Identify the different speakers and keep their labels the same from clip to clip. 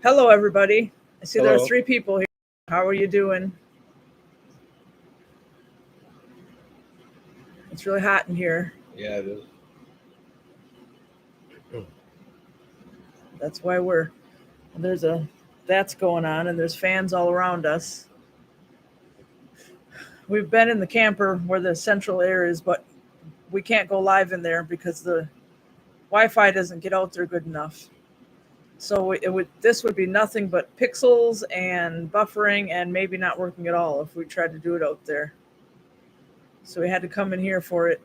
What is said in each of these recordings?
Speaker 1: Hello, everybody. I see there are
Speaker 2: Hello.
Speaker 1: 3 people here. How are you doing? It's really hot in here.
Speaker 2: Yeah, it is.
Speaker 1: That's why that's going on, and there's fans all around us. We've been in the camper where the central air is, but we can't go live in there because the Wi-Fi doesn't get out there good enough. So this would be nothing but pixels and buffering and maybe not working at all if we tried to do it out there. So we had to come in here for it.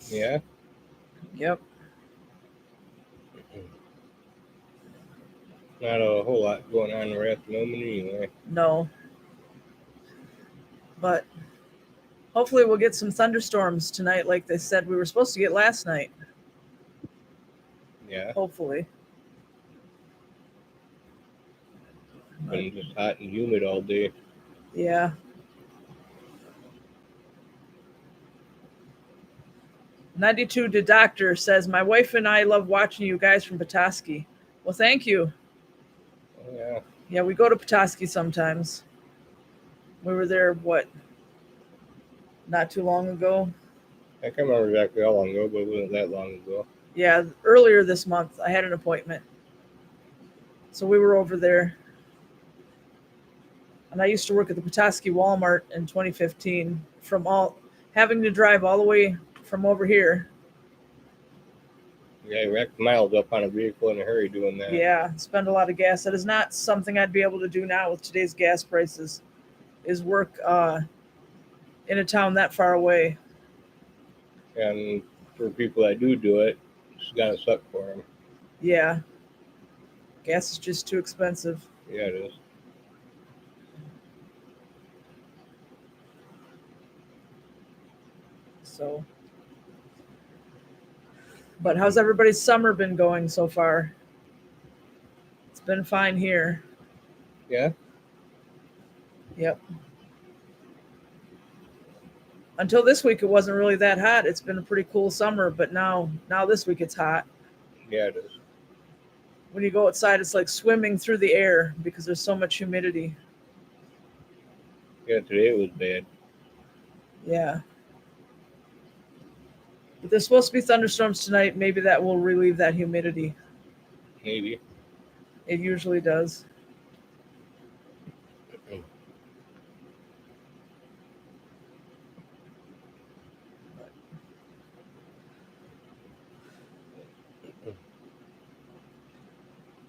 Speaker 2: Yeah.
Speaker 1: Yep.
Speaker 2: Not a whole lot going on right at the moment anyway.
Speaker 1: No. But hopefully we'll get some thunderstorms tonight like they said we were supposed to get last night.
Speaker 2: Yeah.
Speaker 1: Hopefully.
Speaker 2: Been just hot and humid all day.
Speaker 1: Yeah. "92 to Doctor says, my wife and I love watching you guys from Petoskey. Well, thank you.
Speaker 2: Oh, yeah.
Speaker 1: Yeah, we go to Petoskey sometimes. We were there, not too long ago?
Speaker 2: I can't remember exactly how long ago, but it wasn't that long ago.
Speaker 1: Yeah, earlier this month. I had an appointment. So we were over there. And I used to work at the Petoskey Walmart in 2015 having to drive all the way from over here.
Speaker 2: Yeah, you racked miles up on a vehicle in a hurry doing that.
Speaker 1: Yeah, spend a lot of gas. That is not something I'd be able to do now with today's gas prices, is work in a town that far away.
Speaker 2: And for people that do it, it's gotta suck for them.
Speaker 1: Yeah. Gas is just too expensive.
Speaker 2: Yeah, it is.
Speaker 1: So, but how's everybody's summer been going so far? It's been fine here.
Speaker 2: Yeah.
Speaker 1: Yep. Until this week, it wasn't really that hot. It's been a pretty cool summer, but now this week it's hot.
Speaker 2: Yeah, it is.
Speaker 1: When you go outside, it's like swimming through the air because there's so much humidity.
Speaker 2: Yeah, today it was bad.
Speaker 1: Yeah. But there's supposed to be thunderstorms tonight. Maybe that will relieve that humidity.
Speaker 2: Maybe.
Speaker 1: It usually does.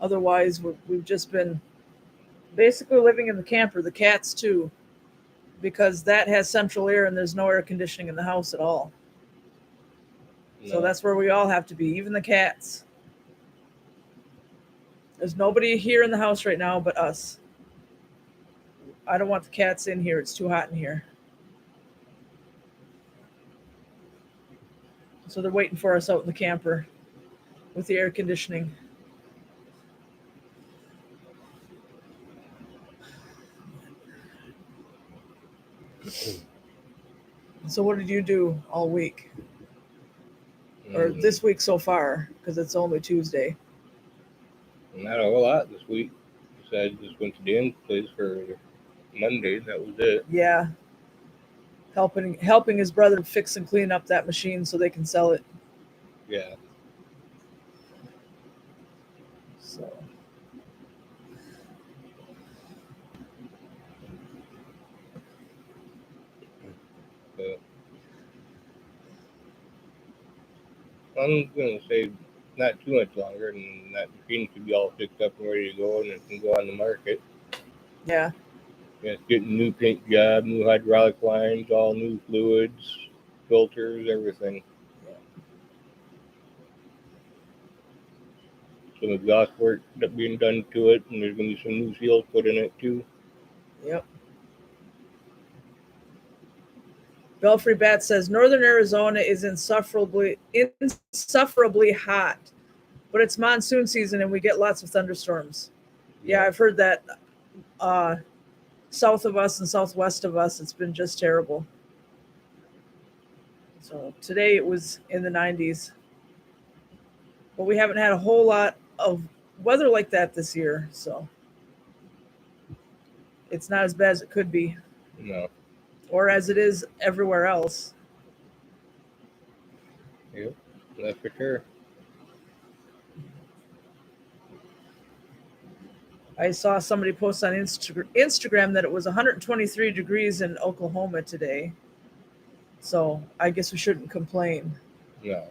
Speaker 1: Otherwise, we've just been basically living in the camper, the cats too, because that has central air and there's no air conditioning in the house at all.
Speaker 2: No.
Speaker 1: So that's where we all have to be, even the cats. There's nobody here in the house right now but us. I don't want the cats in here. It's too hot in here. So they're waiting for us out in the camper with the air conditioning. So what did you do all week? Or this week so far, because it's only Tuesday.
Speaker 2: Not a whole lot this week. Besides, just went to Dan's place for Monday. That was it.
Speaker 1: Yeah. Helping his brother fix and clean up that machine so they can sell it.
Speaker 2: Yeah.
Speaker 1: So.
Speaker 2: I'm going to say not too much longer, and that machine should be all fixed up and ready to go, and it can go on the market.
Speaker 1: Yeah.
Speaker 2: Yeah, it's getting new paint job, new hydraulic lines, all new fluids, filters, everything.
Speaker 1: Yeah.
Speaker 2: Some exhaust work that being done to it, and there's going to be some new seals put in it too.
Speaker 1: Yep. Belfry Bat says Northern Arizona is insufferably hot, but it's monsoon season and we get lots of thunderstorms. Yeah, I've heard that. South of us and southwest of us, it's been just terrible. So today it was in the 90s, but we haven't had a whole lot of weather like that this year, so it's not as bad as it could be,
Speaker 2: No.
Speaker 1: or as it is everywhere else.
Speaker 2: Yep. That's for sure.
Speaker 1: I saw somebody post on Instagram that it was 123 degrees in Oklahoma today. So I guess we shouldn't complain.
Speaker 2: No.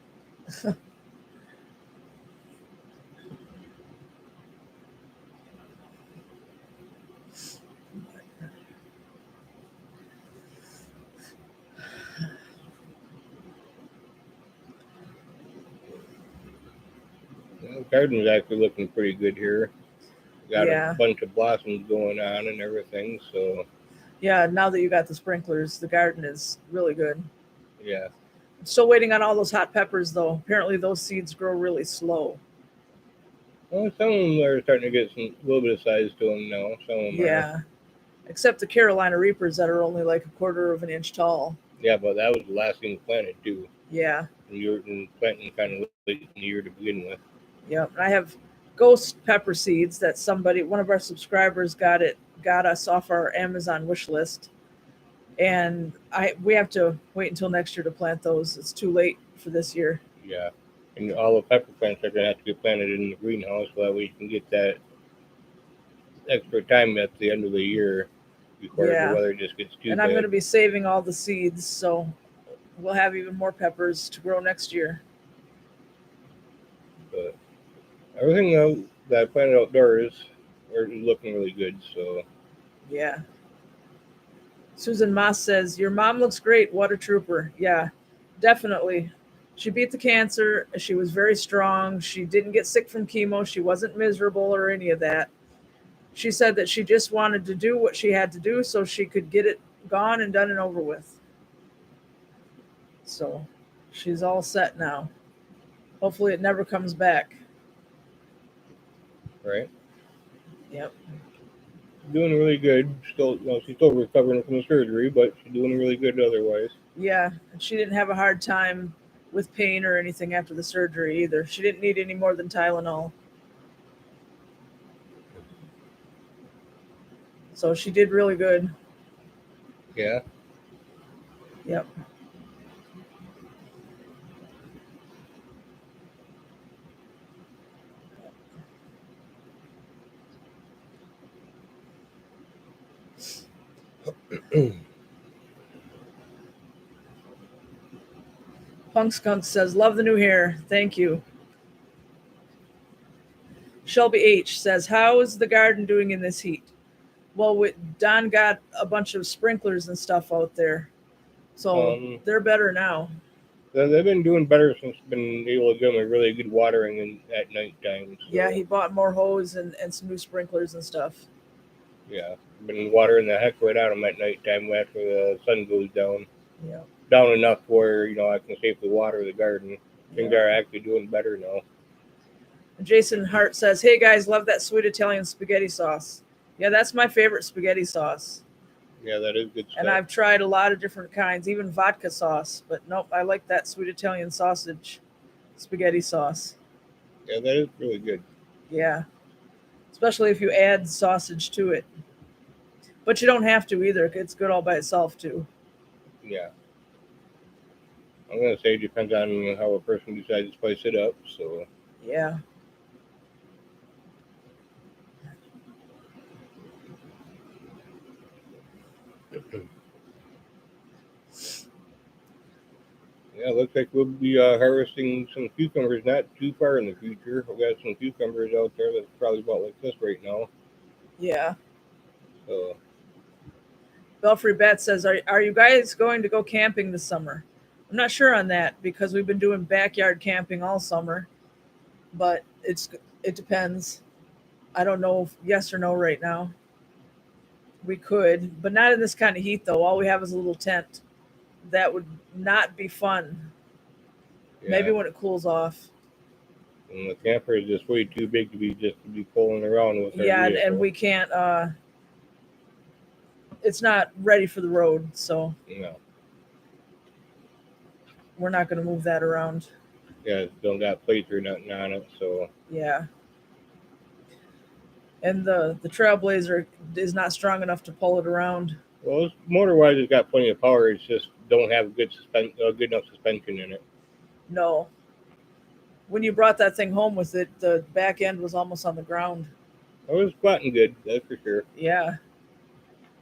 Speaker 2: The garden's actually looking pretty good here. Got
Speaker 1: Yeah.
Speaker 2: a bunch of blossoms going on and everything, so
Speaker 1: Yeah, now that you got the sprinklers, the garden is really good.
Speaker 2: yeah.
Speaker 1: I'm still waiting on all those hot peppers, though. Apparently, those seeds grow really slow.
Speaker 2: Well, some of them are starting to get a little bit of size to them now. Some of them are.
Speaker 1: Yeah, except the Carolina Reapers that are only like a quarter of an inch tall.
Speaker 2: Yeah, but that was the last thing planted too.
Speaker 1: Yeah,
Speaker 2: And you were planting kind of late in the year to begin with.
Speaker 1: yep. And I have ghost pepper seeds that one of our subscribers got us off our Amazon wish list, and we have to wait until next year to plant those. It's too late for this year.
Speaker 2: Yeah. And all the pepper plants are going to have to be planted in the greenhouse so that way you can get that extra time at the end of the year before
Speaker 1: Yeah.
Speaker 2: the weather just gets too
Speaker 1: And
Speaker 2: bad.
Speaker 1: I'm going to be saving all the seeds, so we'll have even more peppers to grow next year.
Speaker 2: But everything that I planted outdoors are looking really good. So
Speaker 1: Yeah. Susan Moss says, "Your mom looks great. What a trooper." Yeah, definitely. She beat the cancer. She was very strong. She didn't get sick from chemo. She wasn't miserable or any of that. She said that she just wanted to do what she had to do so she could get it gone and done and over with. So she's all set now. Hopefully it never comes back.
Speaker 2: right.
Speaker 1: Yep.
Speaker 2: Doing really good. Still, she's still recovering from the surgery, but she's doing really good otherwise.
Speaker 1: Yeah, and she didn't have a hard time with pain or anything after the surgery either. She didn't need any more than Tylenol. So she did really good.
Speaker 2: Yeah.
Speaker 1: Yep. Punk Skunk says, "Love the new hair. Thank you." Shelby H says, "How is the garden doing in this heat?" Well, Don got a bunch of sprinklers and stuff out there. So they're better now.
Speaker 2: They've been doing better since been able to give them a really good watering at nighttime. So,
Speaker 1: Yeah, he bought more hose and some new sprinklers and stuff.
Speaker 2: yeah, been watering the heck right out of them at nighttime after the sun goes down.
Speaker 1: Yeah.
Speaker 2: Down enough where I can safely water the garden. Things
Speaker 1: Yeah.
Speaker 2: are actually doing better now.
Speaker 1: Jason Hart says, "Hey guys, love that sweet Italian spaghetti sauce." Yeah, that's my favorite spaghetti sauce.
Speaker 2: Yeah, that is good stuff.
Speaker 1: And I've tried a lot of different kinds, even vodka sauce. But nope, I like that sweet Italian sausage spaghetti sauce.
Speaker 2: Yeah, that is really good.
Speaker 1: Yeah. Especially if you add sausage to it. But you don't have to either. It's good all by itself too.
Speaker 2: Yeah. I'm going to say it depends on how a person decides to spice it up. So,
Speaker 1: Yeah.
Speaker 2: yeah, it looks like we'll be harvesting some cucumbers not too far in the future. We've got some cucumbers out there that's probably about like this right now.
Speaker 1: Yeah.
Speaker 2: So,
Speaker 1: Belfry Bet says, are you guys going to go camping this summer? I'm not sure on that because we've been doing backyard camping all summer. But it depends. I don't know if yes or no right now. We could, but not in this kind of heat though. All we have is a little tent. That would not be fun.
Speaker 2: yeah.
Speaker 1: Maybe when it cools off.
Speaker 2: And the camper is just way too big to be pulling around with.
Speaker 1: Yeah, and we can't. It's not ready for the road, so
Speaker 2: No.
Speaker 1: we're not going to move that around.
Speaker 2: Yeah, don't got plates or nothing on it, so
Speaker 1: Yeah. And the Trailblazer is not strong enough to pull it around.
Speaker 2: Well, motor-wise, it's got plenty of power. It's just don't have good enough suspension in it.
Speaker 1: No. When you brought that thing home with it, the back end was almost on the ground.
Speaker 2: It was squatting good, that's for sure.
Speaker 1: Yeah.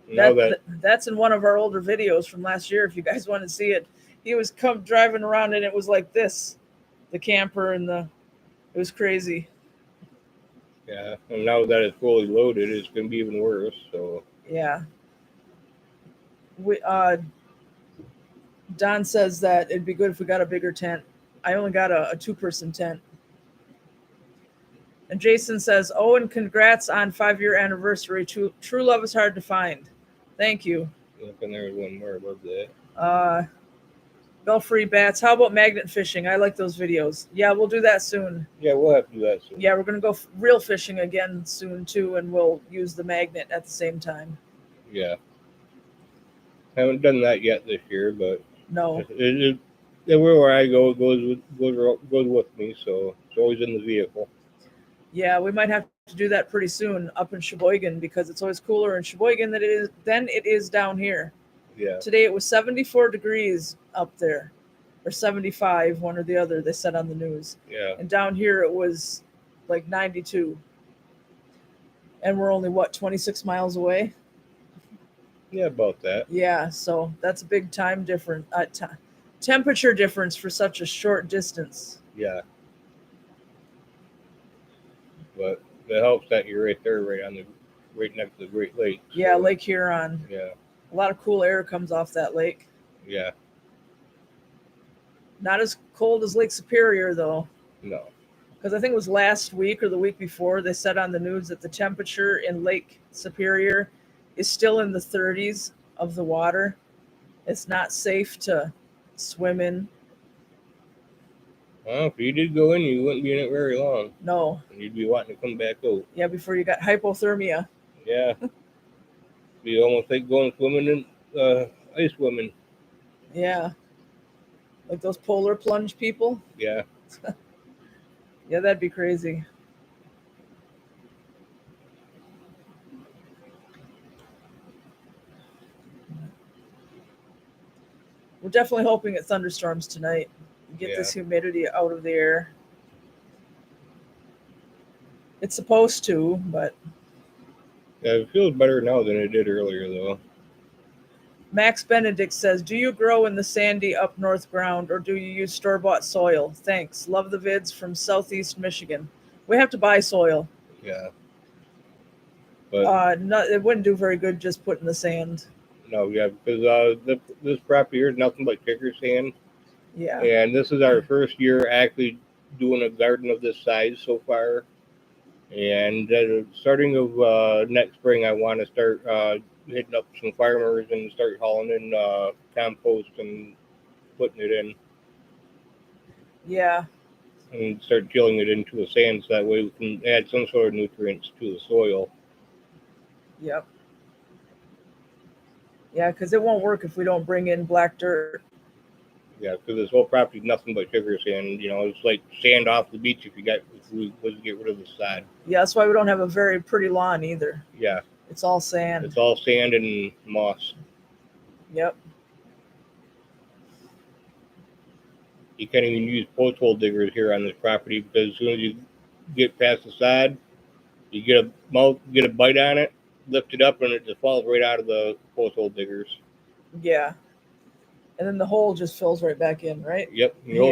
Speaker 2: Now
Speaker 1: That's in one of our older videos from last year. If you guys want to see it, he was driving around and it was like this, the camper and it was crazy.
Speaker 2: Yeah, and now that it's fully loaded, it's going to be even worse. So
Speaker 1: yeah, we Don says that it'd be good if we got a bigger tent. I only got a 2-person tent. And Jason says, "Oh, and congrats on 5-year anniversary. True love is hard to find." Thank you.
Speaker 2: Yep, and there's one more above that.
Speaker 1: Belfry Bats. How about magnet fishing? I like those videos. Yeah, we'll do that soon.
Speaker 2: Yeah, we'll have to do that soon.
Speaker 1: Yeah, we're going to go real fishing again soon, too, and we'll use the magnet at the same time.
Speaker 2: Yeah. Haven't done that yet this year, but
Speaker 1: no.
Speaker 2: Where I go goes with me, so it's always in the vehicle.
Speaker 1: Yeah, we might have to do that pretty soon up in Sheboygan because it's always cooler in Sheboygan than it is down here.
Speaker 2: Yeah.
Speaker 1: Today it was 74 degrees up there, or 75, one or the other, they said on the news.
Speaker 2: Yeah.
Speaker 1: And down here it was like 92. And we're only, 26 miles away?
Speaker 2: Yeah, about that.
Speaker 1: Yeah, so that's a big temperature difference for such a short distance.
Speaker 2: Yeah. But it helps that you're right there, right next to the Great Lakes.
Speaker 1: Yeah, so. Lake Huron.
Speaker 2: Yeah.
Speaker 1: A lot of cool air comes off that lake.
Speaker 2: Yeah.
Speaker 1: Not as cold as Lake Superior, though.
Speaker 2: No.
Speaker 1: Because I think it was last week or the week before, they said on the news that the temperature in Lake Superior is still in the 30s of the water. It's not safe to swim in.
Speaker 2: Well, if you did go in, you wouldn't be in it very long.
Speaker 1: No.
Speaker 2: And you'd be wanting to come back out.
Speaker 1: Yeah, before you got hypothermia.
Speaker 2: Yeah. Be almost like going swimming in ice swimming.
Speaker 1: Yeah. Like those polar plunge people?
Speaker 2: Yeah.
Speaker 1: Yeah, that'd be crazy. We're definitely hoping it thunderstorms tonight. Get this humidity out of the air. It's supposed to, but...
Speaker 2: Yeah, it feels better now than it did earlier, though.
Speaker 1: Max Benedict says, "Do you grow in the sandy up north ground, or do you use store-bought soil? Thanks. Love the vids from Southeast Michigan." We have to buy soil.
Speaker 2: Yeah. But
Speaker 1: it wouldn't do very good just putting the sand.
Speaker 2: No, yeah, because this property here is nothing but kicker sand.
Speaker 1: Yeah.
Speaker 2: And this is our first year actually doing a garden of this size so far. And starting of next spring, I want to start hitting up some farmers and start hauling in compost and putting it in.
Speaker 1: Yeah.
Speaker 2: And start tilling it into the sand so that way we can add some sort of nutrients to the soil.
Speaker 1: Yep. Yeah, because it won't work if we don't bring in black dirt.
Speaker 2: Yeah, because this whole property is nothing but sugar sand. You know, it's like sand off the beach if we was to get rid of the sod.
Speaker 1: Yeah, that's why we don't have a very pretty lawn either.
Speaker 2: Yeah.
Speaker 1: It's all sand.
Speaker 2: It's all sand and moss.
Speaker 1: Yep.
Speaker 2: You can't even use post hole diggers here on this property because as soon as you get past the sod, you get a bite on it, lift it up, and it just falls right out of the post hole diggers.
Speaker 1: Yeah. And then the hole just fills right back in, right?
Speaker 2: Yep. You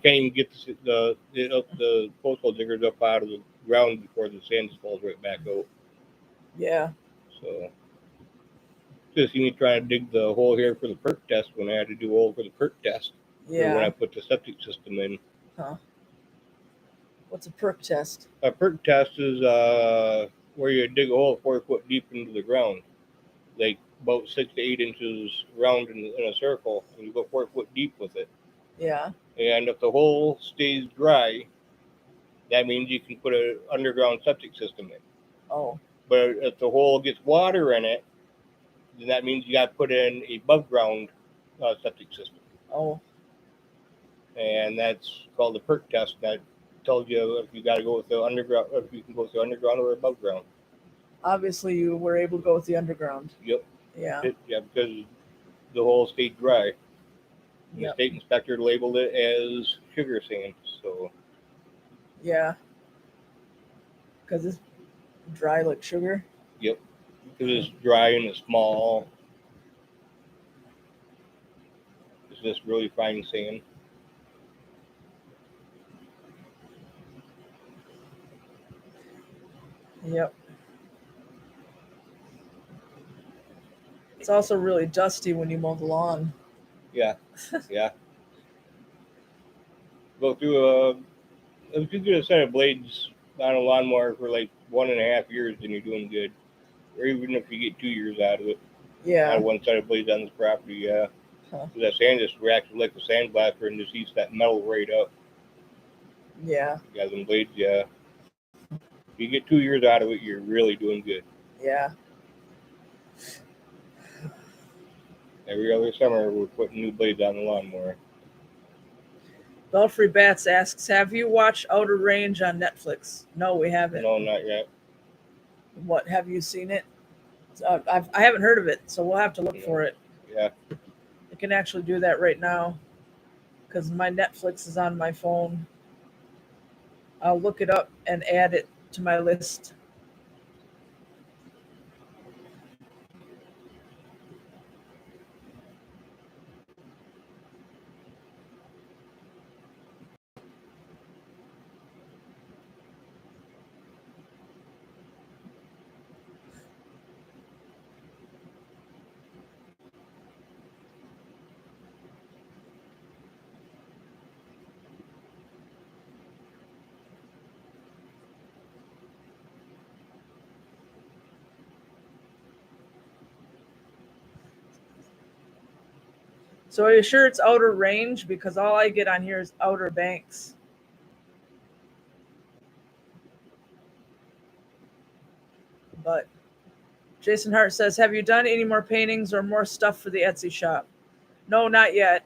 Speaker 2: can't even get the post hole diggers up out of the ground before the sand just falls right back out.
Speaker 1: Yeah.
Speaker 2: So, just you need to try to dig the hole here for the perk test when I had to do a hole for the perk test.
Speaker 1: Yeah.
Speaker 2: When I put the septic system in.
Speaker 1: Huh. What's a perk test?
Speaker 2: A perk test is where you dig a hole 4 foot deep into the ground, like about 6 to 8 inches round in a circle, and you go 4 foot deep with it.
Speaker 1: Yeah.
Speaker 2: And if the hole stays dry, that means you can put an underground septic system in.
Speaker 1: Oh.
Speaker 2: But if the hole gets water in it, then that means you got to put in a above ground septic system.
Speaker 1: Oh.
Speaker 2: And that's called the perk test. That tells you if you got to go with the underground, if you can go with the underground or above ground.
Speaker 1: Obviously, you were able to go with the underground.
Speaker 2: Yep.
Speaker 1: Yeah.
Speaker 2: Yeah, because the hole stayed dry. And the
Speaker 1: Yep.
Speaker 2: state inspector labeled it as sugar sand. So,
Speaker 1: Yeah. Because it's dry like sugar.
Speaker 2: yep. Because it's dry and it's small. It's just really fine sand.
Speaker 1: Yep. It's also really dusty when you mow the lawn.
Speaker 2: Yeah. Yeah. Go through if you get a set of blades on a lawnmower for like 1.5 years, then you're doing good. Or even if you get 2 years out of it, out
Speaker 1: Yeah.
Speaker 2: of one set of blades on this property, yeah.
Speaker 1: Huh.
Speaker 2: That sand just reacts like a sandblaster and just eats that metal right up.
Speaker 1: Yeah.
Speaker 2: Yeah, them blades, yeah. If you get 2 years out of it, you're really doing good.
Speaker 1: Yeah.
Speaker 2: Every other summer, we're putting new blades on the lawnmower.
Speaker 1: Belfry Bats asks, have you watched Outer Range on Netflix? No, we haven't.
Speaker 2: No, not yet.
Speaker 1: What, have you seen it? I haven't heard of it, so we'll have to look for it.
Speaker 2: Yeah.
Speaker 1: I can actually do that right now because my Netflix is on my phone. I'll look it up and add it to my list. So are you sure it's Outer Range? Because all I get on here is Outer Banks. But Jason Hart says, have you done any more paintings or more stuff for the Etsy shop? No, not yet.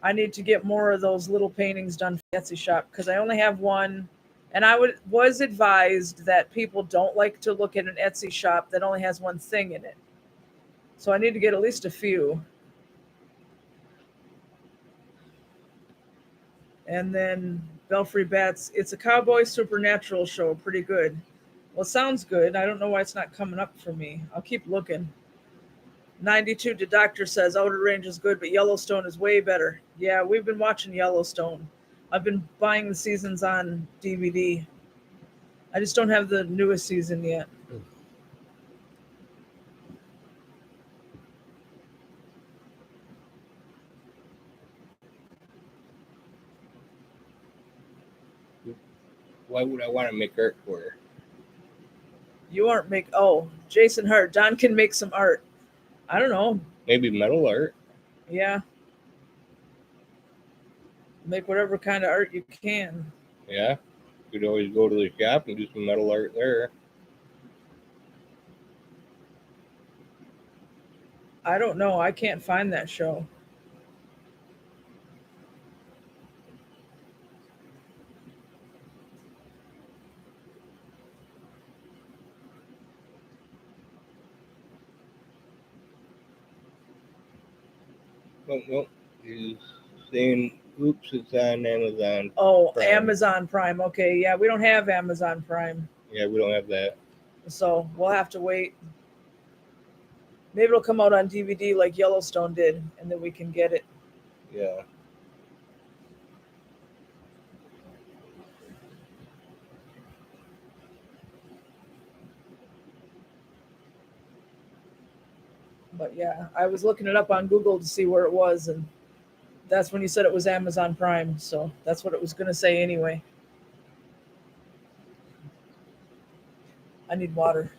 Speaker 1: I need to get more of those little paintings done for the Etsy shop because I only have one. And I was advised that people don't like to look at an Etsy shop that only has one thing in it. So I need to get at least a few. And then Belfry Bats, it's a cowboy supernatural show. Pretty good. Well, sounds good. I don't know why it's not coming up for me. I'll keep looking. 92 to Doctor says Outer Range is good, but Yellowstone is way better. Yeah, we've been watching Yellowstone. I've been buying the seasons on DVD. I just don't have the newest season yet.
Speaker 2: Why would I want to make art for her?
Speaker 1: You aren't Jason Hart. Don can make some art. I don't know.
Speaker 2: Maybe metal art.
Speaker 1: Yeah. Make whatever kind of art you can.
Speaker 2: Yeah. You could always go to the shop and do some metal art there.
Speaker 1: I don't know. I can't find that show.
Speaker 2: Nope. He's saying, oops, it's on Amazon.
Speaker 1: Oh,
Speaker 2: Prime.
Speaker 1: Amazon Prime. Okay, yeah, we don't have Amazon Prime.
Speaker 2: Yeah, we don't have that.
Speaker 1: So we'll have to wait. Maybe it'll come out on DVD like Yellowstone did, and then we can get it.
Speaker 2: Yeah.
Speaker 1: But yeah, I was looking it up on Google to see where it was, and that's when you said it was Amazon Prime. So that's what it was going to say anyway. I need water.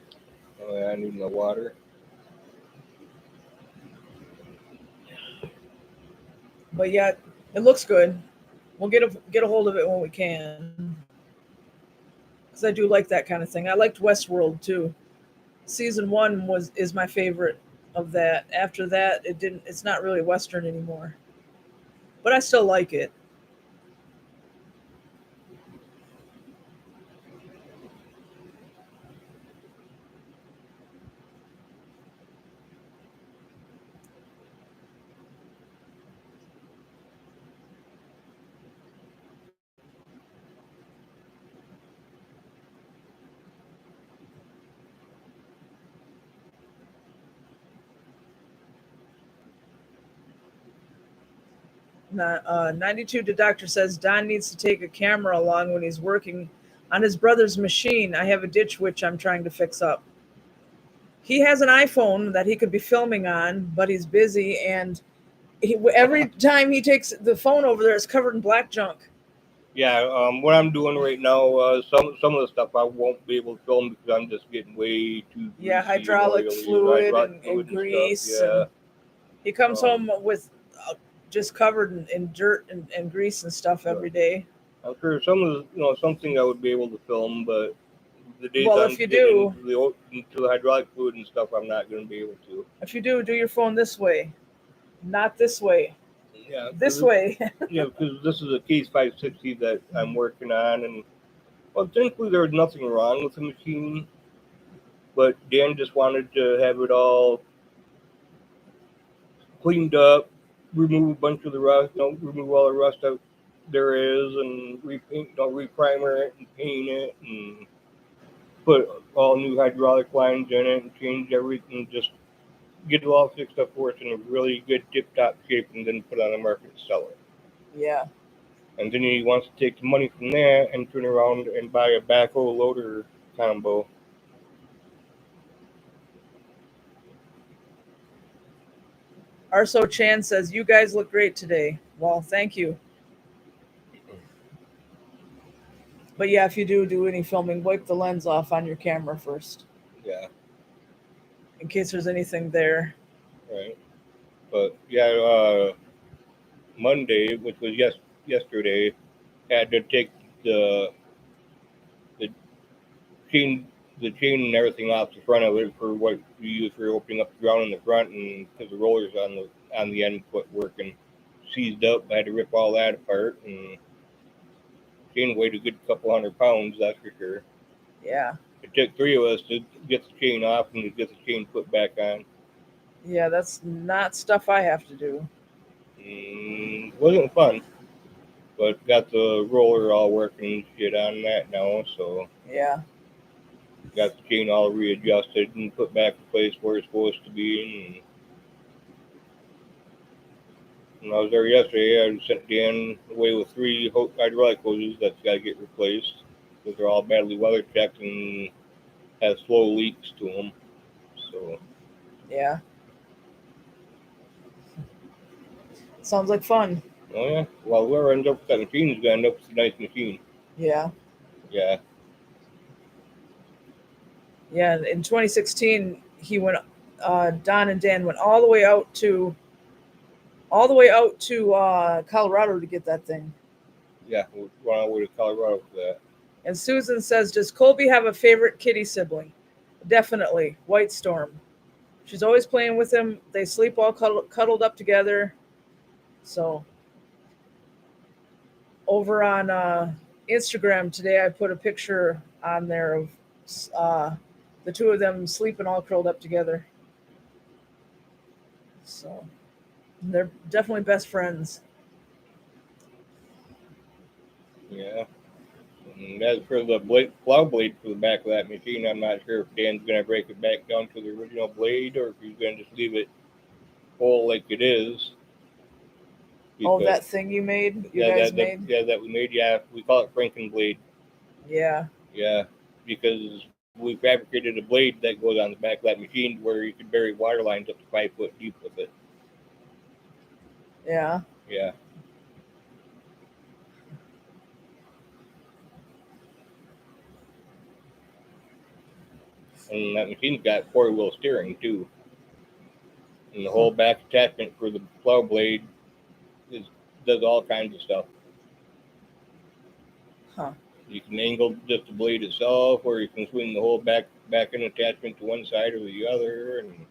Speaker 2: Oh, yeah, I need my water.
Speaker 1: But yeah, it looks good. We'll get a hold of it when we can, because I do like that kind of thing. I liked Westworld too. Season 1 is my favorite of that. After that, it's not really Western anymore, but I still like it. 92 to Doctor says Don needs to take a camera along when he's working on his brother's machine. I have a ditch witch I'm trying to fix up. He has an iPhone that he could be filming on, but he's busy, and every time he takes the phone over there, it's covered in black junk.
Speaker 2: Yeah, what I'm doing right now, some of the stuff I won't be able to film because I'm just getting way too greasy and
Speaker 1: Hydraulic
Speaker 2: oily,
Speaker 1: fluid
Speaker 2: hydraulic
Speaker 1: and
Speaker 2: fluid
Speaker 1: grease.
Speaker 2: stuff.
Speaker 1: And he comes home with just covered in dirt and grease and stuff every day.
Speaker 2: I'm sure some of the, something I would be able to film, but the days
Speaker 1: Well,
Speaker 2: I'm
Speaker 1: if you
Speaker 2: getting
Speaker 1: do,
Speaker 2: into the hydraulic fluid and stuff, I'm not going to be able to.
Speaker 1: if you do your phone this way, not this way.
Speaker 2: Yeah,
Speaker 1: This way.
Speaker 2: Yeah, because this is a Case 560 that I'm working on, and well, thankfully there was nothing wrong with the machine, but Dan just wanted to have it all cleaned up, remove a bunch of the rust, remove all the rust out there is, and repaint, reprimer it and paint it, and put all new hydraulic lines in it and change everything, just get it all fixed up for us in a really good tip-top shape, and then put it on the market and sell it.
Speaker 1: Yeah.
Speaker 2: And then he wants to take the money from that and turn around and buy a backhoe loader combo.
Speaker 1: Arso Chan says, you guys look great today. Well, thank you. But yeah, if you do any filming, wipe the lens off on your camera first.
Speaker 2: Yeah.
Speaker 1: In case there's anything there.
Speaker 2: Right. But yeah, Monday, which was yesterday, had to take the chain and everything off the front of it for what you use for opening up the ground in the front, and because the rollers on the end quit working, seized up. I had to rip all that apart, and chain weighed a good couple 100 pounds, that's for sure.
Speaker 1: Yeah.
Speaker 2: It took 3 of us to get the chain off and to get the chain put back on.
Speaker 1: Yeah, that's not stuff I have to do.
Speaker 2: Wasn't fun, but got the roller all working and shit on that now, so
Speaker 1: yeah.
Speaker 2: Got the chain all readjusted and put back in place where it's supposed to be. And I was there yesterday. I sent Dan away with 3 hydraulic hoses that's got to get replaced because they're all badly weather checked and have slow leaks to them. So
Speaker 1: yeah. Sounds like fun.
Speaker 2: Oh yeah. Well, whoever ends up with that machine is gonna end up with a nice machine.
Speaker 1: Yeah.
Speaker 2: Yeah.
Speaker 1: Yeah. In 2016, he went. Don and Dan went all the way out to Colorado to get that thing.
Speaker 2: Yeah, we're going all the way to Colorado for that.
Speaker 1: And Susan says, does Colby have a favorite kitty sibling? Definitely, White Storm. She's always playing with him. They sleep all cuddled up together. So over on Instagram today, I put a picture on there of the 2 of them sleeping all curled up together. So they're definitely best friends.
Speaker 2: Yeah. And as for the plow blade for the back of that machine, I'm not sure if Dan's going to break it back down to the original blade or if he's going to just leave it whole like it is.
Speaker 1: Oh, that thing you made? You guys made?
Speaker 2: Yeah, that we made. Yeah, we call it Franken blade.
Speaker 1: Yeah.
Speaker 2: Yeah, because we fabricated a blade that goes on the back of that machine where you could bury water lines up to 5 foot deep with it.
Speaker 1: Yeah.
Speaker 2: Yeah. And that machine's got 4-wheel steering too. And the whole back attachment for the plow blade does all kinds of stuff.
Speaker 1: Huh.
Speaker 2: You can angle just the blade itself, or you can swing the whole back end attachment to one side or the other, and you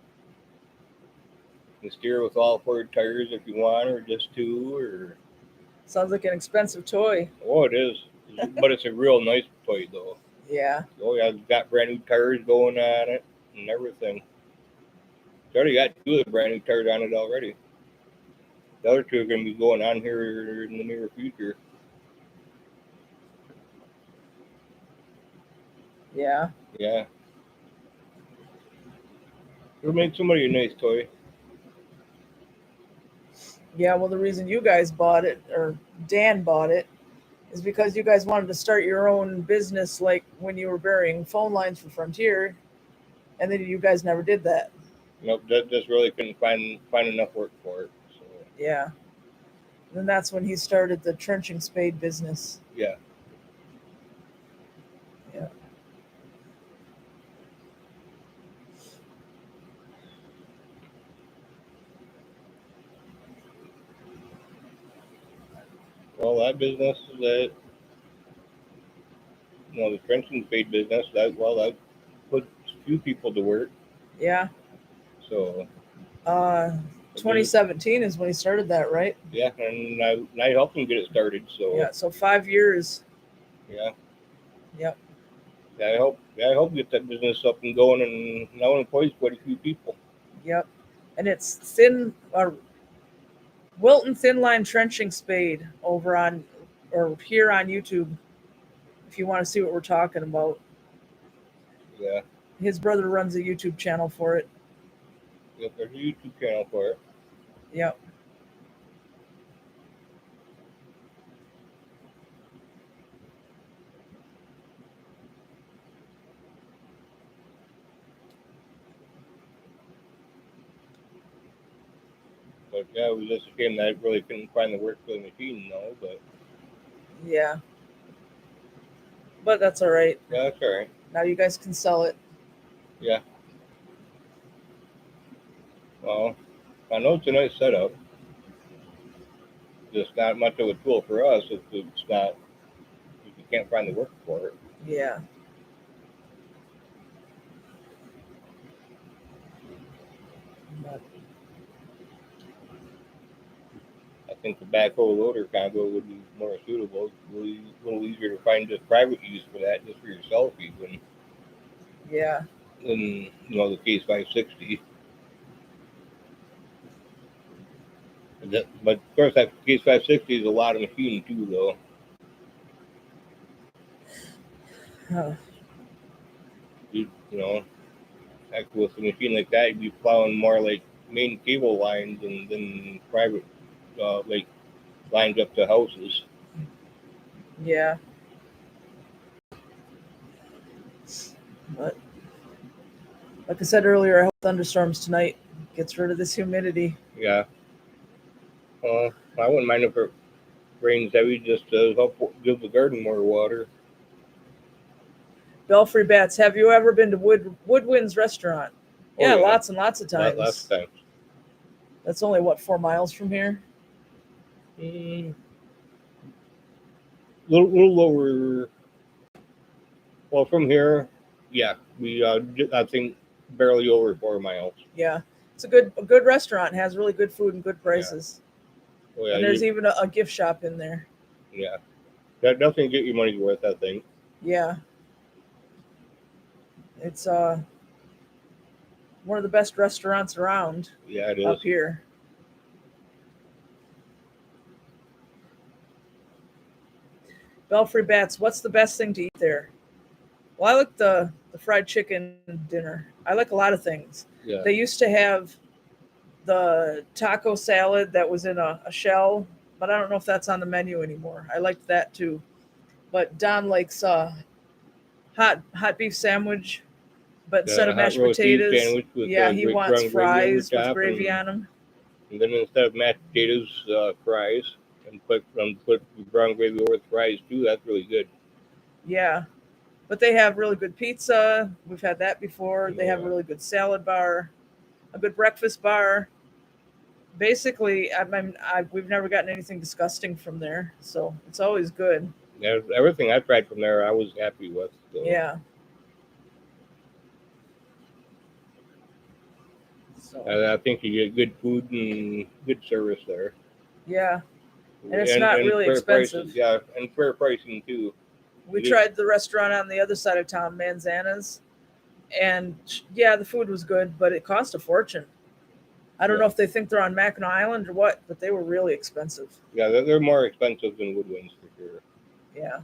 Speaker 2: can steer with all 4 tires if you want, or just 2. Or
Speaker 1: sounds like an expensive toy.
Speaker 2: Oh, it is, but it's a real nice toy though.
Speaker 1: Yeah.
Speaker 2: Oh yeah, it's got brand new tires going on it and everything. It's already got 2 of the brand new tires on it already. The other 2 are going to be going on here in the near future.
Speaker 1: Yeah.
Speaker 2: Yeah. It'll make somebody a nice toy.
Speaker 1: Yeah, well, the reason you guys bought it, or Dan bought it, is because you guys wanted to start your own business, like when you were burying phone lines for Frontier, and then you guys never did that.
Speaker 2: Nope, just really couldn't find enough work for it. So
Speaker 1: Yeah. Then that's when he started the trenching spade business.
Speaker 2: yeah.
Speaker 1: Yeah.
Speaker 2: Well, that business, that the trenching spade business, that put a few people to work.
Speaker 1: Yeah.
Speaker 2: So
Speaker 1: Uh,
Speaker 2: it did-
Speaker 1: 2017 is when he started that, right?
Speaker 2: yeah, and I helped him get it started. So
Speaker 1: Yeah. So 5 years.
Speaker 2: yeah,
Speaker 1: Yep.
Speaker 2: I helped get that business up and going, and now it employs quite a few people.
Speaker 1: Yep. And it's thin, Wilton thin line trenching spade over on, or here on YouTube, if you want to see what we're talking about.
Speaker 2: Yeah,
Speaker 1: His brother runs a YouTube channel for it.
Speaker 2: yep, there's a YouTube channel for it.
Speaker 1: Yep.
Speaker 2: But yeah, it was just a shame that I really couldn't find the work for the machine, though. But
Speaker 1: Yeah. But that's all right.
Speaker 2: yeah, that's all right.
Speaker 1: Now you guys can sell it.
Speaker 2: Yeah. Well, I know it's a nice setup. Just not much of a tool for us if it's not if you can't find the work for it.
Speaker 1: Yeah. But
Speaker 2: I think the backhoe loader combo would be more suitable. It's really a little easier to find just private use for that, just for yourself even,
Speaker 1: yeah.
Speaker 2: than the Case 560. But of course, that Case 560 is a lot of machine too, though.
Speaker 1: Huh.
Speaker 2: You know, actually with a machine like that, you'd be plowing more like main cable lines than private like lines up to houses.
Speaker 1: Yeah. But like I said earlier, I hope thunderstorms tonight gets rid of this humidity.
Speaker 2: Yeah. I wouldn't mind if it rains heavy just to help give the garden more water.
Speaker 1: Belfry Bats, have you ever been to Woodwind's restaurant?
Speaker 2: Oh,
Speaker 1: Yeah,
Speaker 2: yeah.
Speaker 1: lots and lots of times.
Speaker 2: Last time.
Speaker 1: That's only what, 4 miles from here?
Speaker 2: Little lower. Well, from here, yeah, we I think barely over 4 miles.
Speaker 1: Yeah. It's a good restaurant, has really good food and good prices.
Speaker 2: Oh, yeah,
Speaker 1: And there's even a gift shop in there.
Speaker 2: yeah. That definitely get your money's worth, I think.
Speaker 1: Yeah. It's one of the best restaurants around.
Speaker 2: Yeah, it is.
Speaker 1: Up here. Belfry Bats, what's the best thing to eat there? Well, I like the fried chicken dinner. I like a lot of things.
Speaker 2: Yeah.
Speaker 1: They used to have the taco salad that was in a shell, but I don't know if that's on the menu anymore. I liked that too. But Don likes hot beef sandwich, but instead of mashed potatoes, yeah, he wants fries with gravy on them.
Speaker 2: And then instead of mashed potatoes, fries, and put brown gravy over the fries too. That's really good.
Speaker 1: Yeah, but they have really good pizza. We've had that before. They have a really good salad bar, a good breakfast bar. Basically, we've never gotten anything disgusting from there, so it's always good.
Speaker 2: Everything I tried from there, I was happy with. So.
Speaker 1: Yeah. So.
Speaker 2: I think you get good food and good service there.
Speaker 1: Yeah, and it's not really expensive.
Speaker 2: Prices, yeah, and fair pricing too.
Speaker 1: We tried the restaurant on the other side of town, Manzana's, and yeah, the food was good, but it cost a fortune. I don't know if they think they're on Mackinac Island or what, but they were really expensive.
Speaker 2: Yeah, they're more expensive than Woodwinds for sure.
Speaker 1: Yeah.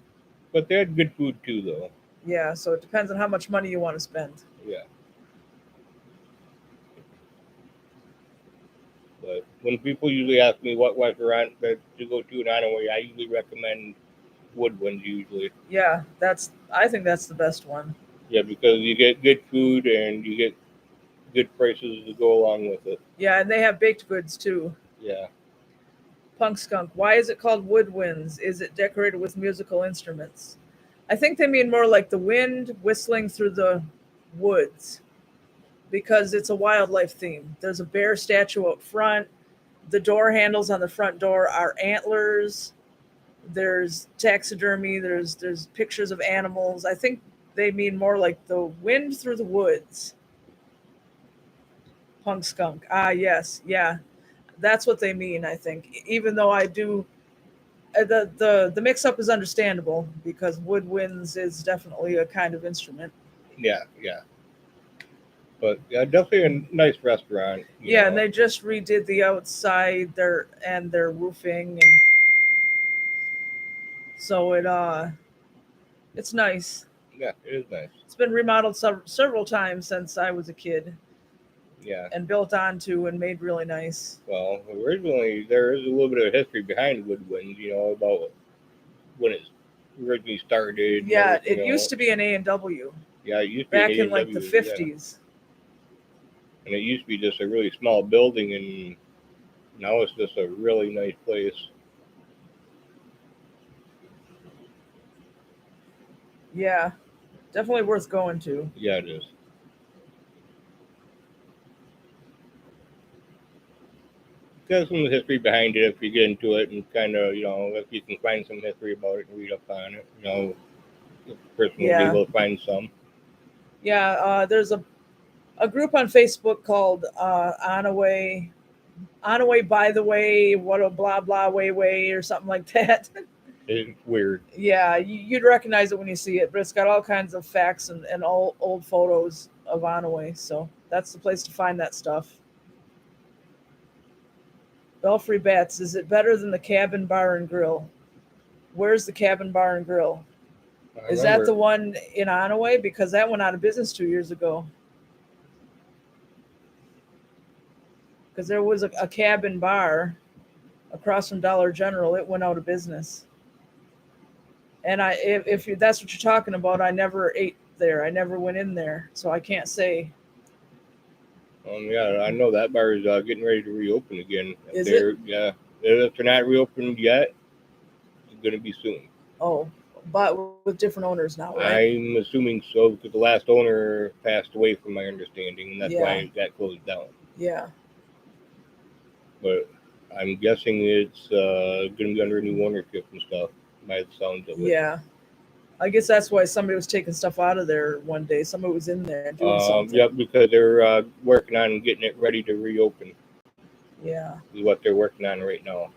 Speaker 2: But they had good food too, though.
Speaker 1: Yeah, so it depends on how much money you want to spend.
Speaker 2: Yeah. But when people usually ask me what restaurant to go to in Onaway, I usually recommend Woodwinds usually.
Speaker 1: Yeah, I think that's the best one.
Speaker 2: Yeah, because you get good food and you get good prices to go along with it.
Speaker 1: Yeah, and they have baked goods too.
Speaker 2: Yeah.
Speaker 1: Punk Skunk, why is it called Woodwinds? Is it decorated with musical instruments? I think they mean more like the wind whistling through the woods because it's a wildlife theme. There's a bear statue up front. The door handles on the front door are antlers. There's taxidermy. There's pictures of animals. I think they mean more like the wind through the woods. Punk Skunk. Ah, yes. Yeah. That's what they mean, I think. Even though I do the mix up is understandable because woodwinds is definitely a kind of instrument.
Speaker 2: Yeah. But yeah, definitely a nice restaurant.
Speaker 1: Yeah,
Speaker 2: know.
Speaker 1: and they just redid the outside their roofing, and so it's nice.
Speaker 2: Yeah, it is nice.
Speaker 1: It's been remodeled several times since I was a kid.
Speaker 2: Yeah.
Speaker 1: And built onto and made really nice.
Speaker 2: Well, originally there is a little bit of history behind Woodwinds, about when it originally started.
Speaker 1: Yeah, it used to be an A&W.
Speaker 2: Yeah, it used to be
Speaker 1: back
Speaker 2: an
Speaker 1: in like the 50s.
Speaker 2: And it used to be just a really small building, and now it's just a really nice place.
Speaker 1: Yeah, definitely worth going to.
Speaker 2: Yeah, it is. Got some history behind it if you get into it, and kind of, if you can find some history about it and read up on it, the person will be able to find some.
Speaker 1: Yeah, there's a group on Facebook called Onaway by the way, what a blah blah way or something like that.
Speaker 2: It's weird.
Speaker 1: Yeah, you'd recognize it when you see it, but it's got all kinds of facts and old photos of Onaway, so that's the place to find that stuff. Belfry Bats, is it better than the Cabin Bar and Grill? Where's the Cabin Bar and Grill? Is that the one in Onaway? Because that went out of business 2 years ago. Because there was a Cabin Bar across from Dollar General. It went out of business. And if that's what you're talking about, I never ate there. I never went in there, so I can't say.
Speaker 2: Yeah, I know that bar is getting ready to reopen again.
Speaker 1: Is it?
Speaker 2: Yeah. If they're not reopened yet, it's going to be soon.
Speaker 1: Oh, but with different owners now, right?
Speaker 2: I'm assuming so, because the last owner passed away, from my understanding, and that's why it got closed down.
Speaker 1: Yeah.
Speaker 2: But I'm guessing it's going to be under new ownership and stuff, by the sounds of it.
Speaker 1: Yeah. I guess that's why somebody was taking stuff out of there one day. Somebody was in there doing something.
Speaker 2: Yep, because they're working on getting it ready to reopen.
Speaker 1: Yeah.
Speaker 2: Is what they're working on right now.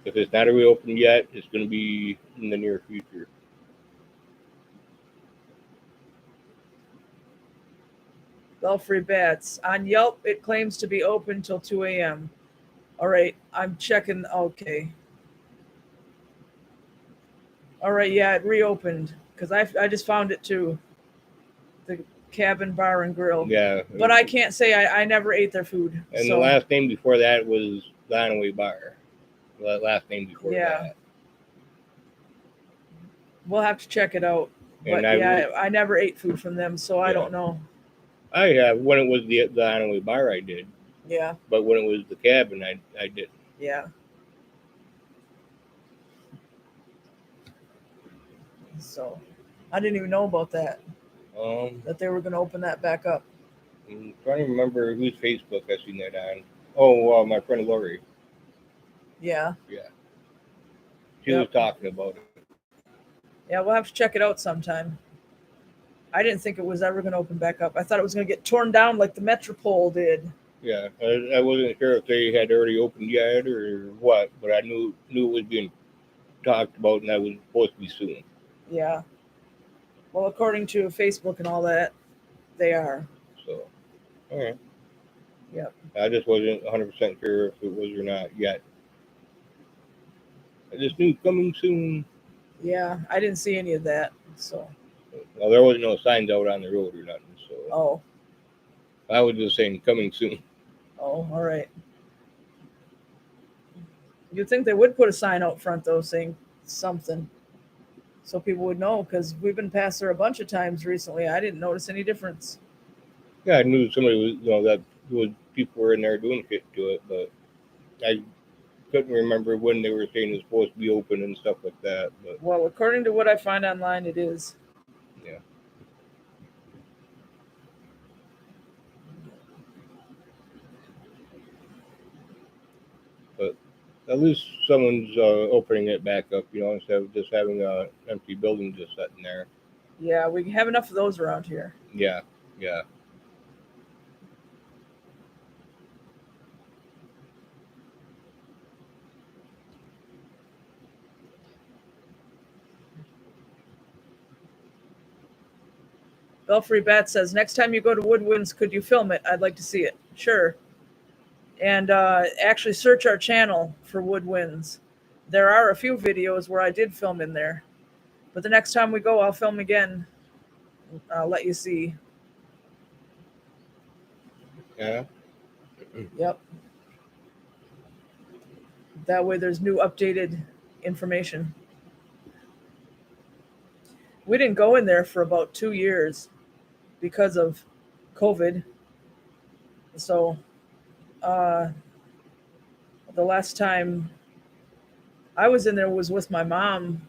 Speaker 2: If it's not reopened yet, it's going to be in the near future.
Speaker 1: Belfry Bats. On Yelp, it claims to be open till 2 a.m. All right, I'm checking. Okay. All right, yeah, it reopened because I just found it too. The Cabin Bar and Grill.
Speaker 2: Yeah.
Speaker 1: But I can't say I never ate their food.
Speaker 2: And the last name before that was Donaway Bar. The last name before that.
Speaker 1: We'll have to check it out. But I never ate food from them, so I don't know.
Speaker 2: I have. When it was the Donaway Bar, I did.
Speaker 1: Yeah.
Speaker 2: But when it was the Cabin, I didn't.
Speaker 1: Yeah. So, I didn't even know about that. That they were going to open that back up.
Speaker 2: I'm trying to remember whose Facebook I seen that on. Oh, my friend Lori.
Speaker 1: Yeah.
Speaker 2: Yeah. She was talking about it.
Speaker 1: Yeah, we'll have to check it out sometime. I didn't think it was ever going to open back up. I thought it was going to get torn down like the Metropole did.
Speaker 2: Yeah, I wasn't sure if they had already opened yet or what, but I knew it was being talked about, and that was supposed to be soon.
Speaker 1: Yeah. Well, according to Facebook and all that, they are.
Speaker 2: So, all right.
Speaker 1: Yep.
Speaker 2: I just wasn't 100% sure if it was or not yet. I just knew coming soon.
Speaker 1: Yeah, I didn't see any of that. So.
Speaker 2: Well, there wasn't no signs out on the road or nothing. So.
Speaker 1: Oh.
Speaker 2: I was just saying coming soon.
Speaker 1: Oh, all right. You'd think they would put a sign out front though saying something so people would know, because we've been past there a bunch of times recently. I didn't notice any difference.
Speaker 2: Yeah, I knew somebody was, that was people were in there doing shit to it, but I couldn't remember when they were saying it's supposed to be open and stuff like that. But
Speaker 1: Well, according to what I find online, it is.
Speaker 2: yeah. But at least someone's opening it back up, instead of just having a empty building just sitting there.
Speaker 1: Yeah, we have enough of those around here.
Speaker 2: Yeah.
Speaker 1: Belfry Bat says, next time you go to Woodwinds, could you film it? I'd like to see it. Sure. And actually search our channel for Woodwinds. There are a few videos where I did film in there. But the next time we go, I'll film again. I'll let you see.
Speaker 2: Yeah.
Speaker 1: Yep. That way there's new updated information. We didn't go in there for about 2 years because of COVID. So the last time I was in there was with my mom.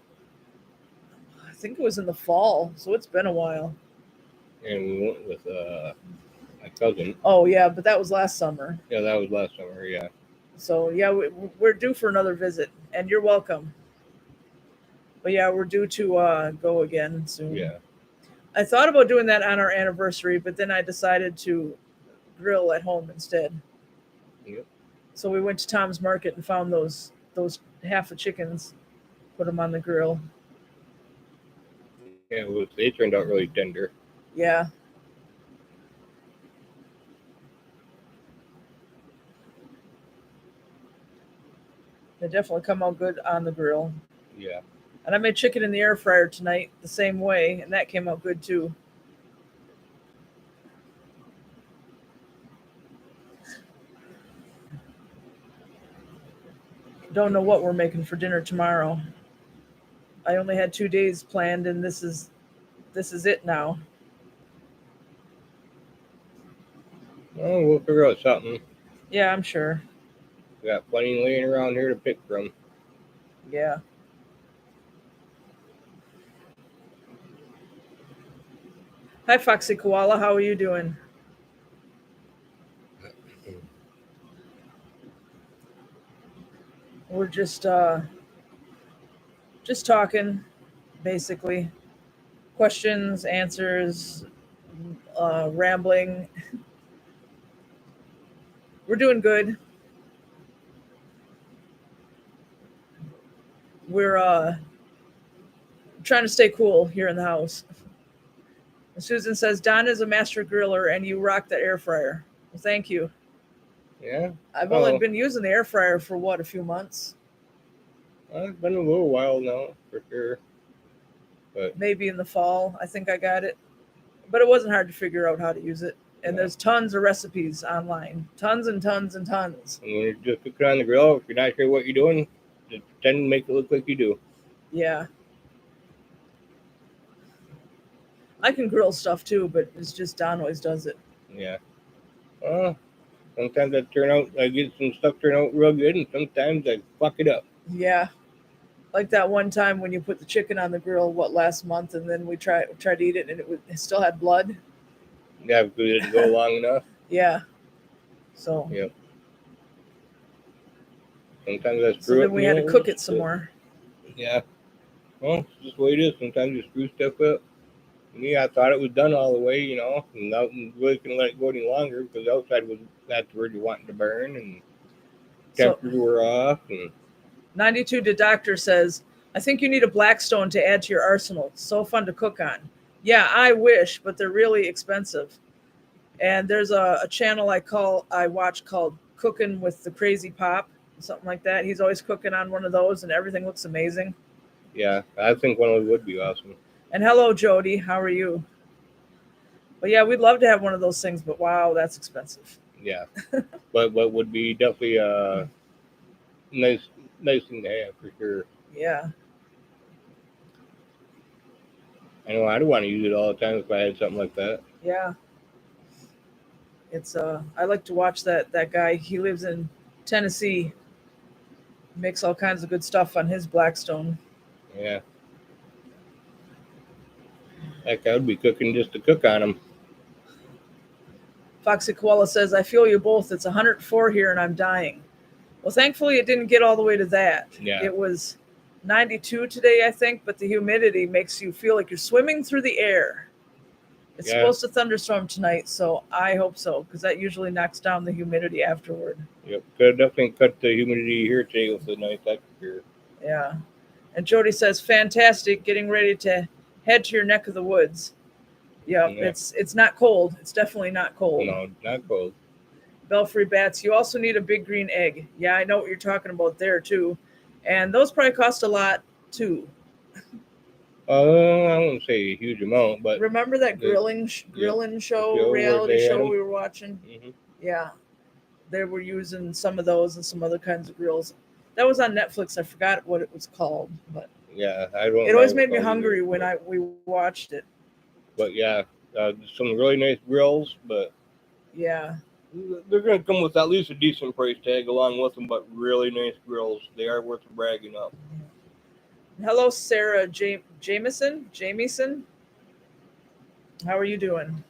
Speaker 1: I think it was in the fall, so it's been a while.
Speaker 2: And we went with my cousin.
Speaker 1: Oh, yeah, but that was last summer.
Speaker 2: Yeah, that was last summer, yeah.
Speaker 1: So, yeah, we're due for another visit, and you're welcome. But, yeah, we're due to go again soon.
Speaker 2: Yeah.
Speaker 1: I thought about doing that on our anniversary, but then I decided to grill at home instead.
Speaker 2: Yep.
Speaker 1: So we went to Tom's Market and found those half of chickens, put them on the grill.
Speaker 2: Yeah, they turned out really tender.
Speaker 1: Yeah. They definitely come out good on the grill.
Speaker 2: Yeah.
Speaker 1: And I made chicken in the air fryer tonight the same way, and that came out good too. Don't know what we're making for dinner tomorrow. I only had 2 days planned, and this is it now.
Speaker 2: Well, we'll figure out something.
Speaker 1: Yeah, I'm sure.
Speaker 2: We got plenty laying around here to pick from.
Speaker 1: Yeah. Hi, Foxy Koala. How are you doing? We're just talking, basically. Questions, answers, rambling. We're doing good. We're trying to stay cool here in the house. Susan says, Don is a master griller and you rock the air fryer. Well, thank you.
Speaker 2: Yeah.
Speaker 1: I've only been using the air fryer for a few months?
Speaker 2: It's been a little while now, for sure. But
Speaker 1: maybe in the fall, I think I got it. But it wasn't hard to figure out how to use it. And there's tons of recipes online. Tons and tons and tons.
Speaker 2: And when you're just cooking on the grill, if you're not sure what you're doing, just pretend to make it look like you do.
Speaker 1: Yeah. I can grill stuff too, but it's just Don always does it.
Speaker 2: Yeah. Sometimes I get some stuff turn out real good, and sometimes I fuck it up.
Speaker 1: Yeah. Like that one time when you put the chicken on the grill, last month, and then we tried to eat it, and it still had blood.
Speaker 2: Yeah, because it didn't go long enough.
Speaker 1: Yeah. So.
Speaker 2: Yep. Sometimes I screw
Speaker 1: so then
Speaker 2: up.
Speaker 1: we had to cook it some more.
Speaker 2: Yeah. Well, it's just the way it is. Sometimes you screw stuff up. Me, I thought it was done all the way, and I wasn't really going to let it go any longer because the outside was afterward you wanting to burn and temperatures were off. And
Speaker 1: 92 to Doctor says, I think you need a Blackstone to add to your arsenal. So fun to cook on. Yeah, I wish, but they're really expensive. And there's a channel I watch called Cooking with the Crazy Pop, something like that. He's always cooking on one of those, and everything looks amazing.
Speaker 2: Yeah, I think one of those would be awesome.
Speaker 1: And hello, Jody. How are you? But yeah, we'd love to have one of those things, but wow, that's expensive.
Speaker 2: Yeah, but what would be definitely nice nice thing to have for sure.
Speaker 1: Yeah.
Speaker 2: I know I'd want to use it all the time if I had something like that.
Speaker 1: Yeah. It's I like to watch that guy. He lives in Tennessee. Makes all kinds of good stuff on his Blackstone.
Speaker 2: Yeah. Heck, I would be cooking just to cook on them.
Speaker 1: Foxy Koala says, I feel you both. It's 104 here and I'm dying. Well, thankfully it didn't get all the way to that.
Speaker 2: Yeah.
Speaker 1: It was 92 today, I think, but the humidity makes you feel like you're swimming through the air. It's supposed to thunderstorm tonight, so I hope so, because that usually knocks down the humidity afterward.
Speaker 2: Yep, could definitely cut the humidity here today with the nice atmosphere.
Speaker 1: Yeah. And Jody says, fantastic, getting ready to head to your neck of the woods. Yep,
Speaker 2: Yeah.
Speaker 1: It's not cold. It's definitely not cold.
Speaker 2: No, not cold.
Speaker 1: Belfry Bats, you also need a big green egg. Yeah, I know what you're talking about there, too. And those probably cost a lot, too.
Speaker 2: I wouldn't say a huge amount, but
Speaker 1: remember that grilling show, reality show we were watching?
Speaker 2: Mm-hmm.
Speaker 1: Yeah, they were using some of those and some other kinds of grills. That was on Netflix. I forgot what it was called, but
Speaker 2: yeah, I don't.
Speaker 1: It always made me hungry when we watched it.
Speaker 2: But yeah, some really nice grills, but
Speaker 1: yeah,
Speaker 2: they're going to come with at least a decent price tag along with them. But really nice grills, they are worth bragging up.
Speaker 1: Hello, Sarah Jamieson. How are you doing?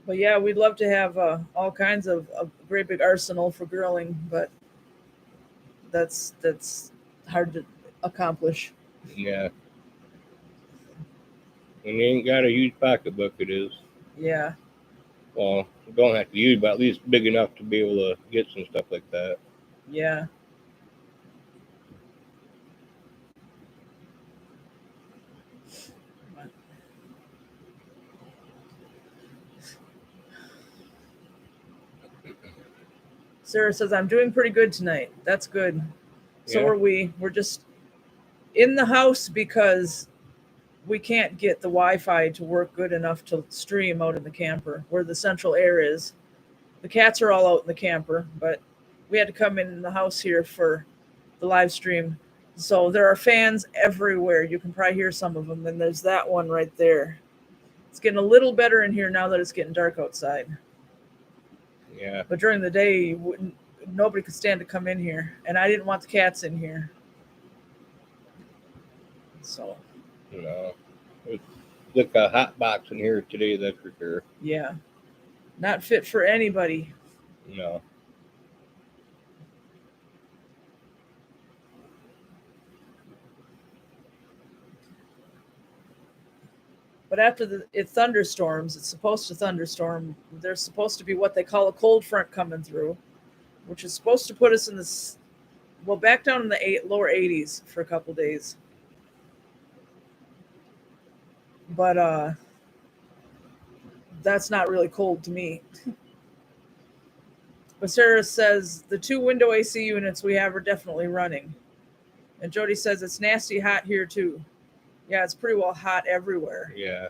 Speaker 1: But yeah, we'd love to have all kinds of a great big arsenal for grilling, but that's hard to accomplish.
Speaker 2: Yeah. When you ain't got a huge pocketbook, it is.
Speaker 1: Yeah.
Speaker 2: Well, you don't have to use, but at least big enough to be able to get some stuff like that.
Speaker 1: Yeah. Sarah says, I'm doing pretty good tonight. That's good. So are we. We're just in the house because we can't get the Wi-Fi to work good enough to stream out in the camper where the central air is. The cats are all out in the camper, but we had to come in the house here for the live stream. So there are fans everywhere. You can probably hear some of them. And there's that one right there. It's getting a little better in here now that it's getting dark outside.
Speaker 2: Yeah.
Speaker 1: But during the day, nobody could stand to come in here. And I didn't want the cats in here. So.
Speaker 2: No. It's like a hot box in here today, that's for sure.
Speaker 1: Yeah. Not fit for anybody.
Speaker 2: No.
Speaker 1: But after it thunderstorms, it's supposed to thunderstorm. There's supposed to be what they call a cold front coming through, which is supposed to put us in this, well, back down in the lower 80s for a couple days. But that's not really cold to me. But Sarah says the 2 window AC units we have are definitely running. And Jody says it's nasty hot here too. Yeah, it's pretty well hot everywhere.
Speaker 2: Yeah.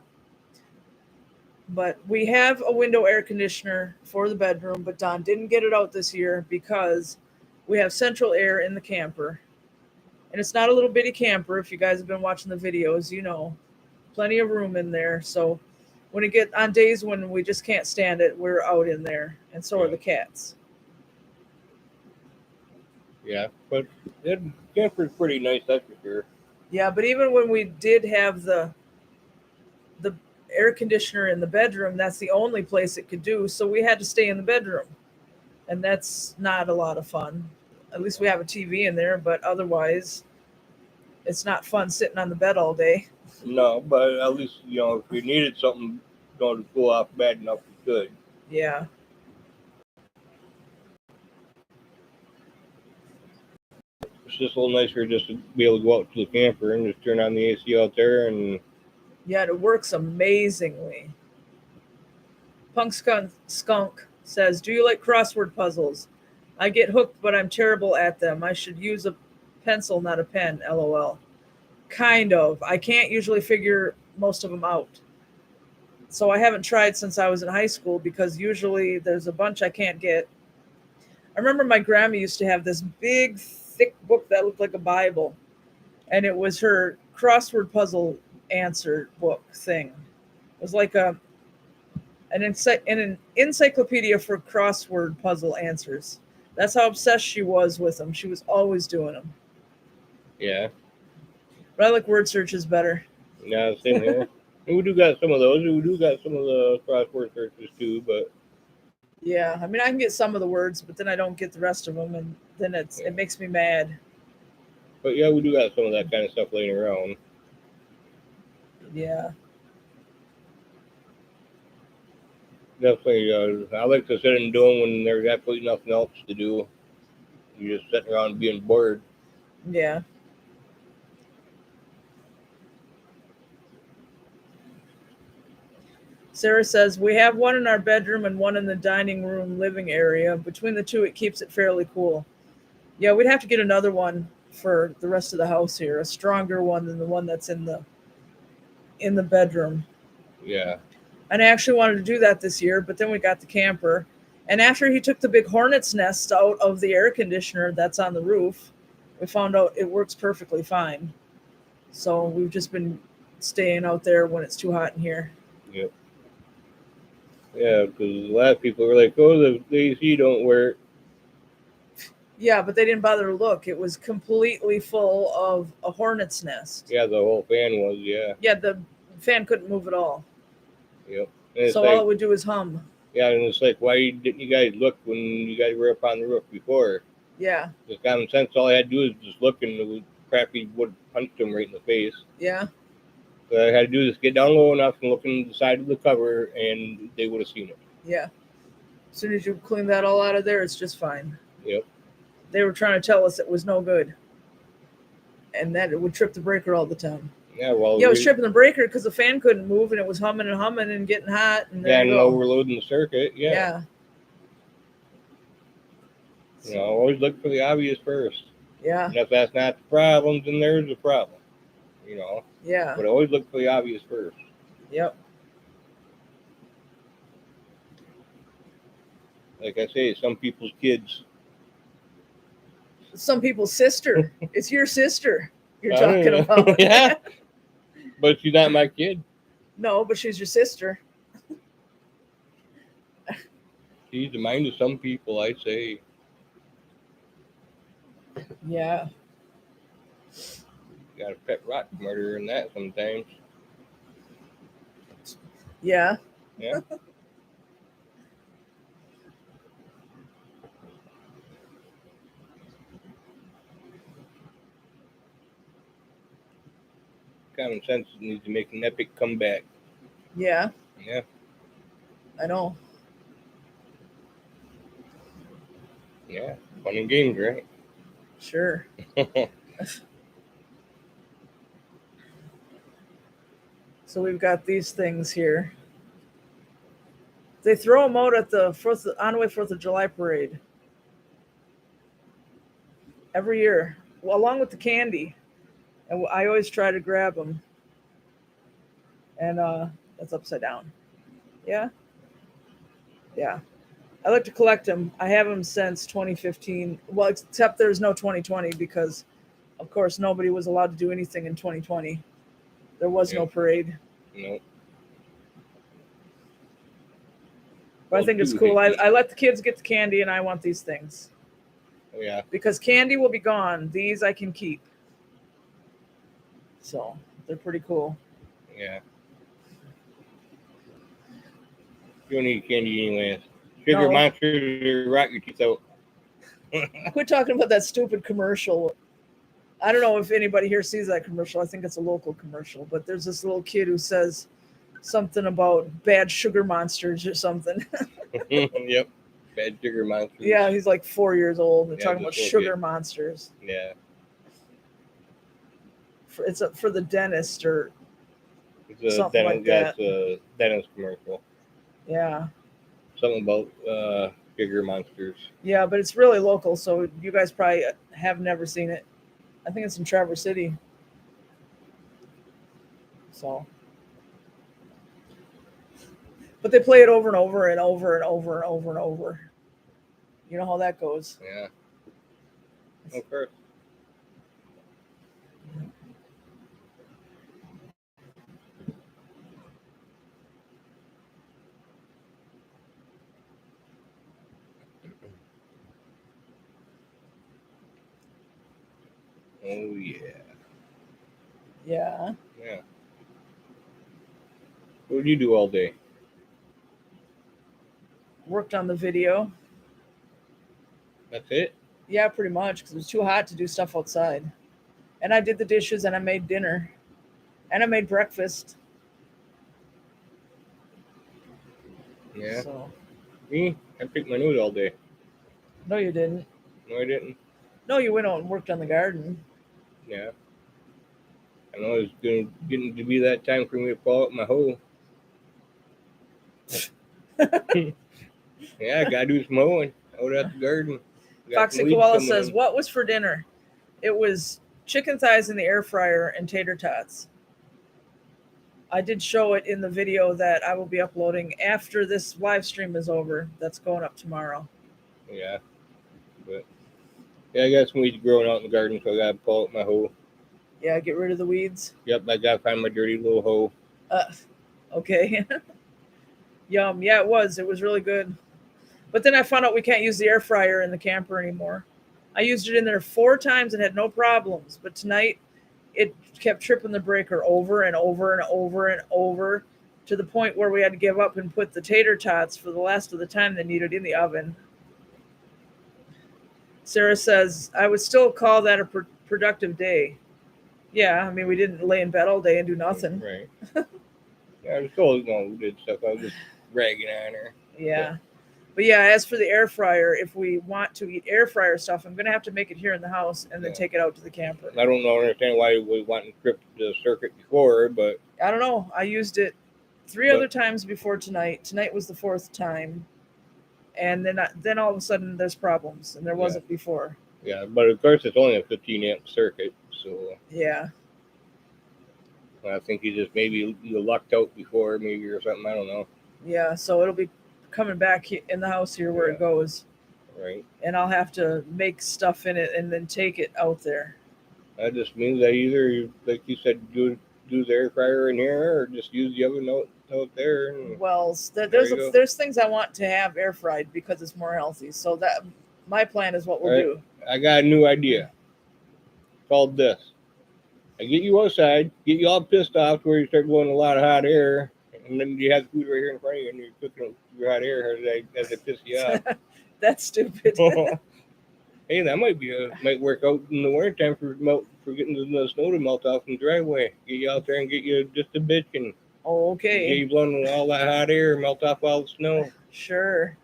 Speaker 1: But we have a window air conditioner for the bedroom, but Don didn't get it out this year because we have central air in the camper. And it's not a little bitty camper. If you guys have been watching the videos, you know, plenty of room in there. So when it get on days when we just can't stand it, we're out in there. And so are the cats.
Speaker 2: Yeah, but the camper's pretty nice, that's for sure.
Speaker 1: Yeah, but even when we did have the air conditioner in the bedroom, that's the only place it could do. So we had to stay in the bedroom. And that's not a lot of fun. At least we have a TV in there, but otherwise it's not fun sitting on the bed all day.
Speaker 2: No, but at least, you know, if we needed something going to cool off bad enough, we could.
Speaker 1: Yeah.
Speaker 2: It's just a little nicer just to be able to go out to the camper and just turn on the AC out there and...
Speaker 1: Yeah, it works amazingly. Punk Skunk says, do you like crossword puzzles? I get hooked, but I'm terrible at them. I should use a pencil, not a pen, LOL. Kind of. I can't usually figure most of them out. So I haven't tried since I was in high school because usually there's a bunch I can't get. I remember my grandma used to have this big, thick book that looked like a Bible, and it was her crossword puzzle answer book thing. It was like an encyclopedia for crossword puzzle answers. That's how obsessed she was with them. She was always doing them.
Speaker 2: Yeah.
Speaker 1: But I like word searches better.
Speaker 2: Yeah, same here. And we do got some of those. We do got some of the crossword searches too, but
Speaker 1: Yeah, I mean, I can get some of the words, but then I don't get the rest of them, and then it makes me mad.
Speaker 2: yeah, we do got some of that kind of stuff laying around.
Speaker 1: Yeah.
Speaker 2: Definitely, I like to sit and do them when there's absolutely nothing else to do. You're just sitting around being bored.
Speaker 1: Yeah. Sarah says, we have one in our bedroom and one in the dining room living area. Between the two, it keeps it fairly cool. Yeah, we'd have to get another one for the rest of the house here, a stronger one than the one that's in the bedroom.
Speaker 2: Yeah.
Speaker 1: And I actually wanted to do that this year, but then we got the camper. And after he took the big hornet's nest out of the air conditioner that's on the roof, we found out it works perfectly fine. So we've just been staying out there when it's too hot in here.
Speaker 2: Yep. Yeah, because a lot of people were like, "Oh, the AC don't work."
Speaker 1: Yeah, but they didn't bother to look. It was completely full of a hornet's nest.
Speaker 2: Yeah, the whole fan was. Yeah.
Speaker 1: Yeah, the fan couldn't move at all.
Speaker 2: Yep. And
Speaker 1: So
Speaker 2: like,
Speaker 1: all it would do is hum.
Speaker 2: yeah, and it's like, why didn't you guys look when you guys were up on the roof before?
Speaker 1: Yeah.
Speaker 2: Just common sense. All I had to do is just look, and the crappy would punch them right in the face.
Speaker 1: Yeah.
Speaker 2: So I had to do is get down low enough and look in the side of the cover, and they would have seen it.
Speaker 1: Yeah. As soon as you clean that all out of there, it's just fine.
Speaker 2: Yep.
Speaker 1: They were trying to tell us it was no good, and that it would trip the breaker all the time.
Speaker 2: Yeah, well,
Speaker 1: Yeah, it was tripping the breaker because the fan couldn't move, and it was humming and getting hot. And
Speaker 2: yeah, and overloading the circuit. Yeah.
Speaker 1: Yeah.
Speaker 2: You know, always look for the obvious first.
Speaker 1: Yeah.
Speaker 2: And if that's not the problem, then there's a problem. You know.
Speaker 1: Yeah.
Speaker 2: But always look for the obvious first.
Speaker 1: Yep.
Speaker 2: Like I say, some people's kids.
Speaker 1: Some people's sister. It's your sister you're talking about.
Speaker 2: Yeah. But she's not my kid.
Speaker 1: No, but she's your sister.
Speaker 2: She's the mind of some people, I say.
Speaker 1: Yeah.
Speaker 2: Got a pet rock murderer in that sometimes.
Speaker 1: Yeah.
Speaker 2: Yeah. Common sense needs to make an epic comeback.
Speaker 1: Yeah.
Speaker 2: Yeah.
Speaker 1: I know.
Speaker 2: Yeah. Fun and games, right?
Speaker 1: Sure. So we've got these things here. They throw them out at the Onway 4th of July parade every year, well, along with the candy. And I always try to grab them. And that's upside down. Yeah. Yeah. I like to collect them. I have them since 2015. Well, except there's no 2020 because, of course, nobody was allowed to do anything in 2020. There was no parade.
Speaker 2: No.
Speaker 1: But I think it's cool. I let the kids get the candy, and I want these things.
Speaker 2: Yeah.
Speaker 1: Because candy will be gone. These I can keep. So they're pretty cool.
Speaker 2: Yeah. You don't need candy anyway. Sugar monsters rock your teeth out.
Speaker 1: Quit talking about that stupid commercial. I don't know if anybody here sees that commercial. I think it's a local commercial, but there's this little kid who says something about bad sugar monsters or something.
Speaker 2: Yep. Bad sugar monsters.
Speaker 1: Yeah, he's like 4 years old. They're talking about sugar monsters.
Speaker 2: Yeah.
Speaker 1: It's for the dentist or
Speaker 2: It's
Speaker 1: something like that.
Speaker 2: It's a dentist commercial.
Speaker 1: Yeah.
Speaker 2: Something about sugar monsters.
Speaker 1: Yeah, but it's really local, so you guys probably have never seen it. I think it's in Traverse City. So. But they play it over and over and over and over and over and over. You know how that goes.
Speaker 2: Yeah. Of course. Oh yeah.
Speaker 1: Yeah.
Speaker 2: Yeah. What do you do all day?
Speaker 1: Worked on the video.
Speaker 2: That's it?
Speaker 1: Yeah, pretty much, because it was too hot to do stuff outside. And I did the dishes, and I made dinner, and I made breakfast.
Speaker 2: Yeah.
Speaker 1: So,
Speaker 2: Me? I picked my nose all day.
Speaker 1: no, you didn't.
Speaker 2: No, I didn't.
Speaker 1: No, you went out and worked on the garden.
Speaker 2: Yeah. I know it's getting to be that time for me to pull out my hoe. Yeah, I gotta do some mowing out at the garden. Got
Speaker 1: Foxy
Speaker 2: some weeds
Speaker 1: Koala
Speaker 2: coming
Speaker 1: says,
Speaker 2: in.
Speaker 1: "What was for dinner?" It was chicken thighs in the air fryer and tater tots. I did show it in the video that I will be uploading after this live stream is over. That's going up tomorrow.
Speaker 2: Yeah. But yeah, I got some weeds growing out in the garden, so I gotta pull out my hoe.
Speaker 1: Yeah, get rid of the weeds.
Speaker 2: Yep, I gotta find my dirty little hoe.
Speaker 1: Okay. Yum. Yeah, it was. It was really good. But then I found out we can't use the air fryer in the camper anymore. I used it in there 4 times and had no problems. But tonight, it kept tripping the breaker over and over and over and over to the point where we had to give up and put the tater tots for the last of the time they needed in the oven. Sarah says, I would still call that a productive day. Yeah, I mean, we didn't lay in bed all day and do nothing.
Speaker 2: Right. Yeah, I was told, we did stuff. I was just ragging on her.
Speaker 1: Yeah. But yeah, as for the air fryer, if we want to eat air fryer stuff, I'm going to have to make it here in the house and then take it out to the camper.
Speaker 2: I don't understand why we went and tripped the circuit before, but
Speaker 1: I don't know. I used it 3 other times before tonight. Tonight was the 4th time. And then all of a sudden there's problems, and there wasn't before.
Speaker 2: Yeah, but of course it's only a 15 amp circuit, so
Speaker 1: yeah.
Speaker 2: I think you lucked out before, maybe, or something. I don't know.
Speaker 1: Yeah, so it'll be coming back in the house here where it goes.
Speaker 2: Right.
Speaker 1: And I'll have to make stuff in it and then take it out there.
Speaker 2: That just means that either, like you said, do the air fryer in here, or just use the oven out there. And
Speaker 1: well, there's things I want to have air fried because it's more healthy. So that my plan is what we'll do.
Speaker 2: I got a new idea. Called this. I get you outside, get you all pissed off to where you start blowing a lot of hot air, and then you have food right here in front of you, and you're cooking your hot air as it piss you off.
Speaker 1: That's stupid.
Speaker 2: Hey, that might work out in the wintertime for getting the snow to melt off in the driveway. Get you out there and get you just a bitch and
Speaker 1: okay.
Speaker 2: get you blowing all that hot air, melt off all the snow.
Speaker 1: Sure.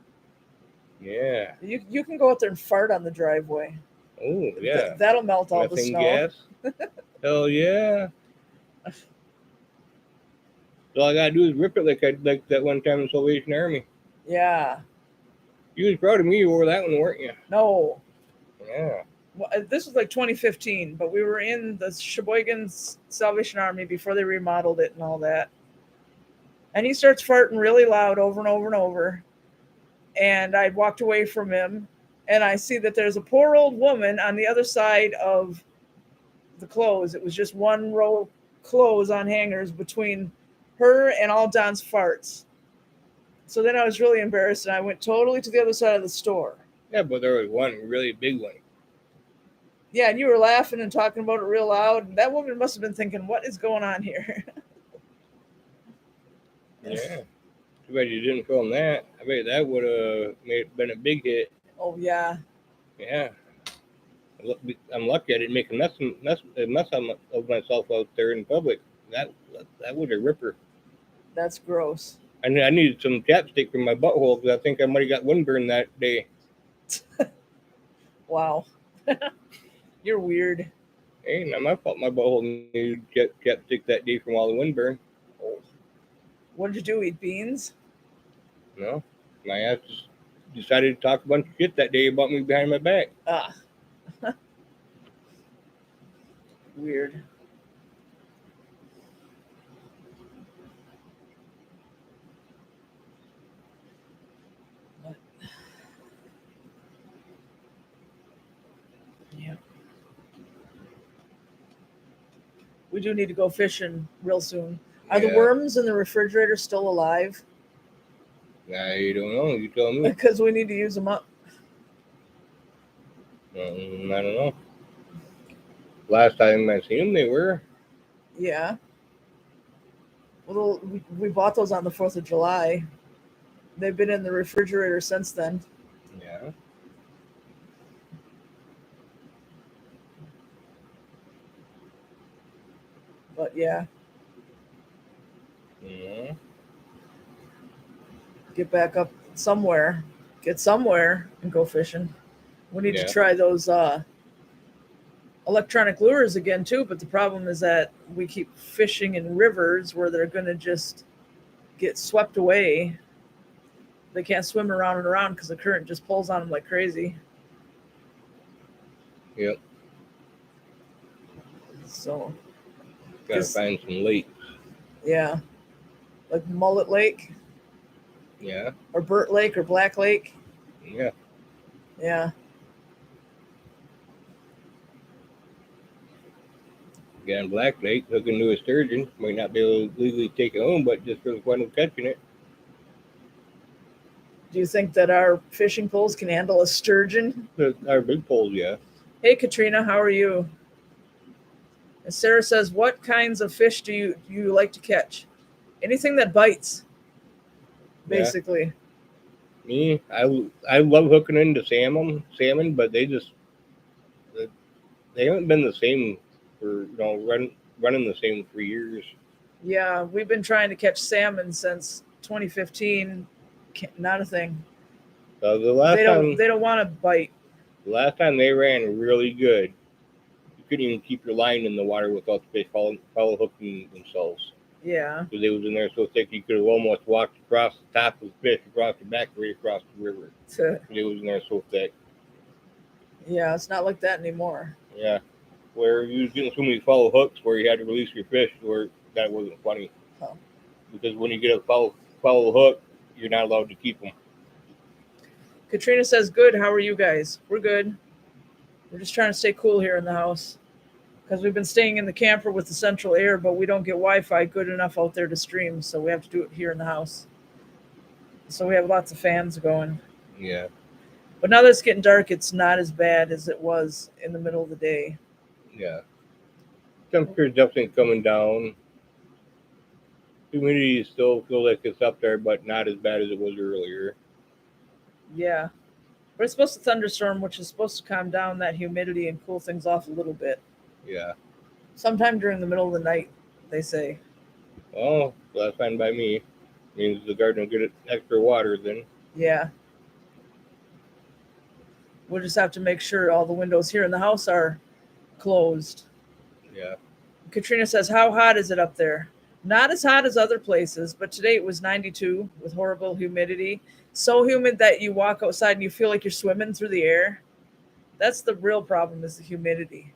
Speaker 2: Yeah.
Speaker 1: You can go out there and fart on the driveway.
Speaker 2: Oh yeah.
Speaker 1: That'll melt all the snow.
Speaker 2: Gas. Hell yeah. So all I gotta do is rip it like that one time in Salvation Army.
Speaker 1: Yeah.
Speaker 2: You was proud of me over that one, weren't you?
Speaker 1: No.
Speaker 2: Yeah.
Speaker 1: Well, this was like 2015, but we were in the Sheboygan's Salvation Army before they remodeled it and all that. And he starts farting really loud over and over and over. And I walked away from him, and I see that there's a poor old woman on the other side of the clothes. It was just one row of clothes on hangers between her and all Don's farts. So then I was really embarrassed, and I went totally to the other side of the store.
Speaker 2: Yeah, but there was one really big one.
Speaker 1: Yeah, and you were laughing and talking about it real loud. That woman must have been thinking, what is going on here?
Speaker 2: Yeah. Too bad you didn't film that. I bet that would have been a big hit.
Speaker 1: Oh, yeah.
Speaker 2: Yeah. I'm lucky I didn't make a mess of myself out there in public. That was a ripper.
Speaker 1: That's gross.
Speaker 2: I needed some chapstick for my butthole because I think I might have got windburn that day.
Speaker 1: Wow. You're weird.
Speaker 2: Hey, not my fault. My butthole needed chapstick that day from all the windburn.
Speaker 1: Oh. What did you do? Eat beans?
Speaker 2: No. My ass just decided to talk a bunch of shit that day about me behind my back.
Speaker 1: Ah. Weird. We do need to go fishing real soon. Are the
Speaker 2: Yeah.
Speaker 1: worms in the refrigerator still alive?
Speaker 2: I don't know. You tell me.
Speaker 1: Because we need to use them up.
Speaker 2: I don't know. Last time I seen them, they were.
Speaker 1: Yeah. Well, we bought those on the 4th of July. They've been in the refrigerator since then.
Speaker 2: Yeah.
Speaker 1: But yeah,
Speaker 2: Yeah.
Speaker 1: get back up somewhere, get somewhere, and go fishing. We need to
Speaker 2: Yeah.
Speaker 1: try those electronic lures again too. But the problem is that we keep fishing in rivers where they're going to just get swept away. They can't swim around and around because the current just pulls on them like crazy.
Speaker 2: Yep.
Speaker 1: So
Speaker 2: Gotta
Speaker 1: Just-
Speaker 2: find some lakes.
Speaker 1: yeah, like Mullet Lake
Speaker 2: Yeah.
Speaker 1: or Burt Lake or Black Lake.
Speaker 2: Yeah.
Speaker 1: Yeah.
Speaker 2: Again, Black Lake, hooking to a sturgeon. Might not be able to legally take it home, but just for the fun of catching it.
Speaker 1: Do you think that our fishing poles can handle a sturgeon?
Speaker 2: Our big poles, yeah.
Speaker 1: Hey, Katrina, how are you? And Sarah says, what kinds of fish do you like to catch? Anything that bites, basically.
Speaker 2: Me, I love hooking into salmon, but they haven't been the same for running the same for years.
Speaker 1: Yeah, we've been trying to catch salmon since 2015. Not a thing.
Speaker 2: So the last
Speaker 1: They don't want to bite.
Speaker 2: time they ran really good, you couldn't even keep your line in the water without the fish follow hooking themselves.
Speaker 1: Yeah.
Speaker 2: Because they was in there so thick you could have almost walked across the top of the fish, across the back, right across the river. They was in there so thick.
Speaker 1: Yeah, it's not like that anymore.
Speaker 2: Yeah. Where you was getting so many follow hooks where you had to release your fish where that wasn't funny.
Speaker 1: Oh.
Speaker 2: Because when you get a follow hook, you're not allowed to keep them.
Speaker 1: Katrina says, good. How are you guys? We're good. We're just trying to stay cool here in the house because we've been staying in the camper with the central air, but we don't get Wi-Fi good enough out there to stream, so we have to do it here in the house. So we have lots of fans going.
Speaker 2: Yeah.
Speaker 1: But now that it's getting dark, it's not as bad as it was in the middle of the day.
Speaker 2: Yeah. Temperature's definitely coming down. Humidity still feels like it's up there, but not as bad as it was earlier.
Speaker 1: Yeah. But it's supposed to thunderstorm, which is supposed to calm down that humidity and cool things off a little bit.
Speaker 2: Yeah.
Speaker 1: Sometime during the middle of the night, they say.
Speaker 2: Well, that's fine by me. Means the garden will get extra water then.
Speaker 1: Yeah. We'll just have to make sure all the windows here in the house are closed.
Speaker 2: Yeah.
Speaker 1: Katrina says, how hot is it up there? Not as hot as other places, but today it was 92 with horrible humidity. So humid that you walk outside and you feel like you're swimming through the air. That's the real problem, is the humidity.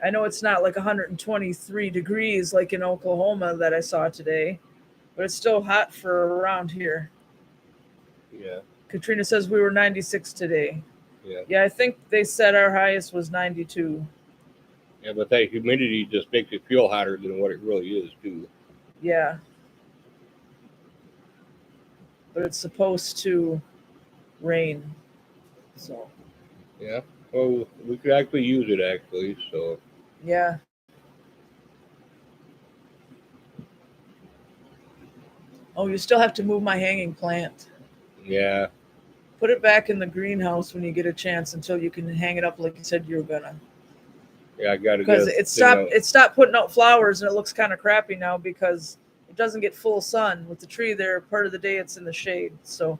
Speaker 1: I know it's not like 123 degrees like in Oklahoma that I saw today, but it's still hot for around here.
Speaker 2: Yeah.
Speaker 1: Katrina says we were 96 today.
Speaker 2: Yeah.
Speaker 1: Yeah, I think they said our highest was 92.
Speaker 2: Yeah, but that humidity just makes it feel hotter than what it really is, too.
Speaker 1: Yeah. But it's supposed to rain. So.
Speaker 2: Yeah. Well, we could actually use it, actually, so.
Speaker 1: Yeah. Oh, you still have to move my hanging plant.
Speaker 2: Yeah.
Speaker 1: Put it back in the greenhouse when you get a chance until you can hang it up like you said you were gonna.
Speaker 2: Yeah, I gotta
Speaker 1: Because
Speaker 2: get
Speaker 1: it stopped putting out flowers and it looks kind of crappy now because it doesn't get full sun. With the tree there, part of the day it's in the shade. So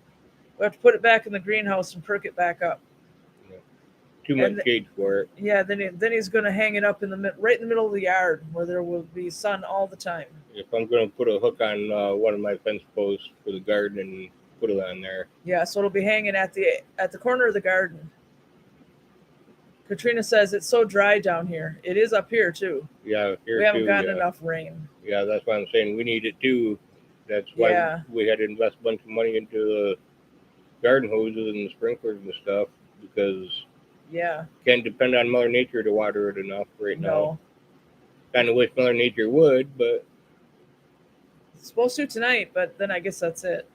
Speaker 1: we have to put it back in the greenhouse and perk it back up.
Speaker 2: too much shade for it.
Speaker 1: Yeah, then he's going to hang it up right in the middle of the yard where there will be sun all the time.
Speaker 2: If I'm going to put a hook on one of my fence posts for the garden and put it on there.
Speaker 1: Yeah, so it'll be hanging at the corner of the garden. Katrina says it's so dry down here. It is up here too.
Speaker 2: Yeah, here
Speaker 1: we haven't
Speaker 2: too,
Speaker 1: gotten enough rain.
Speaker 2: Yeah, that's why I'm saying we need it too. That's why we had to invest a bunch of money into the garden hoses and the sprinklers and stuff, because can't depend on Mother Nature to water it enough right now. Kind of wish Mother Nature would, but
Speaker 1: It's supposed to tonight, but then I guess that's it.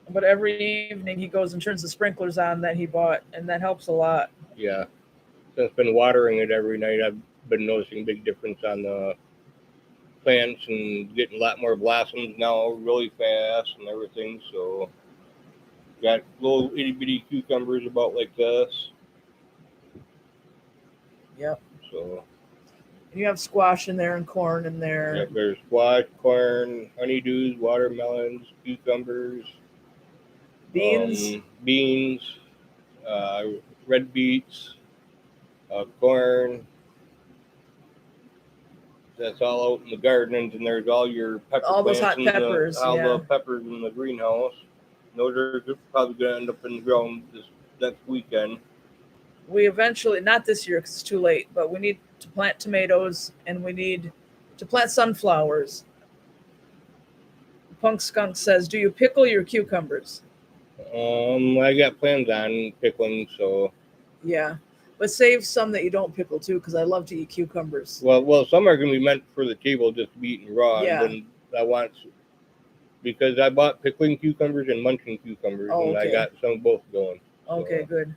Speaker 1: But every evening he goes and turns the sprinklers on that he bought, and that helps a lot.
Speaker 2: yeah. Since I've been watering it every night, I've been noticing a big difference on the plants and getting a lot more blossoms now really fast and everything. So got little itty bitty cucumbers about like this.
Speaker 1: Yep.
Speaker 2: So
Speaker 1: And you have squash in there and corn in there.
Speaker 2: yep, there's squash, corn, honeydews, watermelons, cucumbers,
Speaker 1: Beans.
Speaker 2: beans, red beets, corn. That's all out in the garden, and there's all your pepper
Speaker 1: All those
Speaker 2: plants
Speaker 1: hot peppers,
Speaker 2: all
Speaker 1: yeah.
Speaker 2: the peppers in the greenhouse. Those are probably going to end up in the ground this next weekend.
Speaker 1: We eventually, not this year because it's too late, but we need to plant tomatoes and we need to plant sunflowers. Punk Skunk says, do you pickle your cucumbers?
Speaker 2: I got plans on pickling, so
Speaker 1: Yeah. But save some that you don't pickle too, because I love to eat cucumbers.
Speaker 2: well, some are going to be meant for the table just to be eaten raw.
Speaker 1: Yeah.
Speaker 2: And then I want, because I bought pickling cucumbers and munching cucumbers,
Speaker 1: Oh,
Speaker 2: and I
Speaker 1: okay.
Speaker 2: got some both going.
Speaker 1: Okay,
Speaker 2: So,
Speaker 1: good.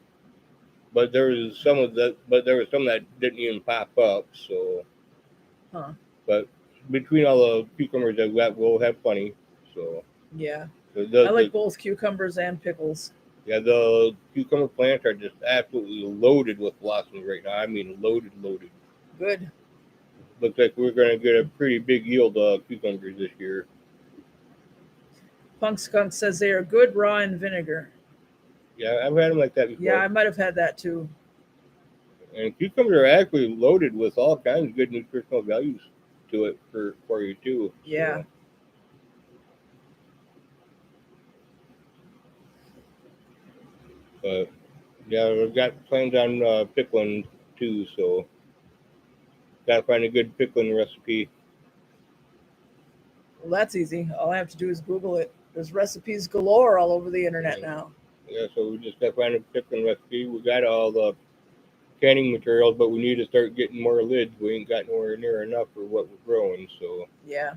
Speaker 2: but there was some that didn't even pop up. So,
Speaker 1: Huh.
Speaker 2: but between all the cucumbers I've got, we'll have plenty. So
Speaker 1: Yeah.
Speaker 2: I
Speaker 1: I like both cucumbers and pickles.
Speaker 2: Yeah, the cucumber plants are just absolutely loaded with blossoms right now. I mean, loaded.
Speaker 1: Good.
Speaker 2: Looks like we're going to get a pretty big yield of cucumbers this year.
Speaker 1: Punk Skunk says they are good raw in vinegar.
Speaker 2: Yeah, I've had them like that before.
Speaker 1: Yeah, I might have had that too.
Speaker 2: And cucumbers are actually loaded with all kinds of good nutritional values to it for you too.
Speaker 1: Yeah.
Speaker 2: So, but yeah, we've got plans on pickling too, so gotta find a good pickling recipe.
Speaker 1: Well, that's easy. All I have to do is Google it. There's recipes galore all over the internet now.
Speaker 2: Yeah, so we just gotta find a pickling recipe. We got all the canning materials, but we need to start getting more lids. We ain't got nowhere near enough for what we're growing. So,
Speaker 1: Yeah.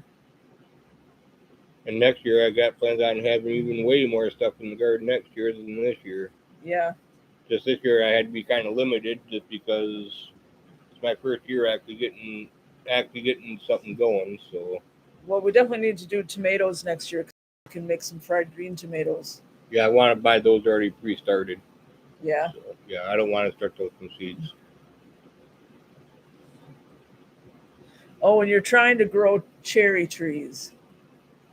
Speaker 2: and next year I got plans on having even way more stuff in the garden next year than this year.
Speaker 1: Yeah.
Speaker 2: Just this year I had to be kind of limited just because it's my first year actually getting something going. So,
Speaker 1: Well, we definitely need to do tomatoes next year. We can make some fried green tomatoes.
Speaker 2: yeah, I want to buy those already pre-started.
Speaker 1: Yeah.
Speaker 2: So, yeah, I don't want to start those from seeds.
Speaker 1: Oh, and you're trying to grow cherry trees.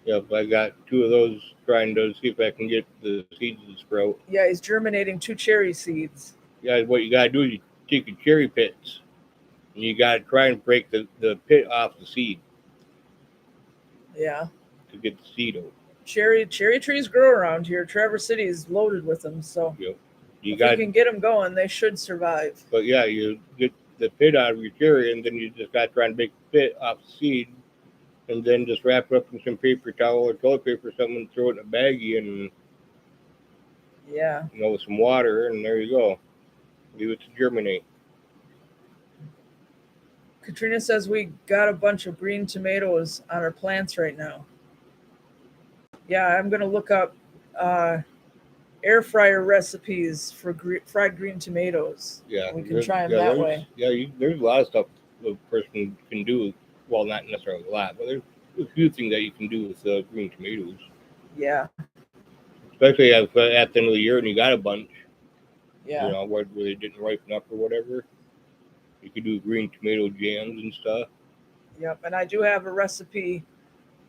Speaker 2: Yep, I got 2 of those trying to see if I can get the seeds to sprout.
Speaker 1: Yeah, he's germinating 2 cherry seeds.
Speaker 2: Yeah, what you gotta do is you take your cherry pits and you gotta try and break the pit off the seed
Speaker 1: Yeah.
Speaker 2: to get the seed out.
Speaker 1: Cherry trees grow around here. Traverse City is loaded with them, so
Speaker 2: Yep.
Speaker 1: if you can get them going, they should survive.
Speaker 2: But yeah, you get the pit out of your cherry and then you just gotta try and break the pit off the seed and then just wrap it up in some paper towel or toilet paper or something and throw it in a baggie and
Speaker 1: Yeah.
Speaker 2: with some water and there you go. Leave it to germinate.
Speaker 1: Katrina says we got a bunch of green tomatoes on our plants right now. Yeah, I'm going to look up air fryer recipes for fried green tomatoes.
Speaker 2: Yeah,
Speaker 1: we can try them that way.
Speaker 2: Yeah, there's a lot of stuff a person can do. Well, not necessarily a lot, but there's a few things that you can do with green tomatoes.
Speaker 1: Yeah.
Speaker 2: Especially at the end of the year and you got a bunch.
Speaker 1: Yeah.
Speaker 2: Where they didn't ripen up or whatever. You could do green tomato jams and stuff.
Speaker 1: Yep, and I do have a recipe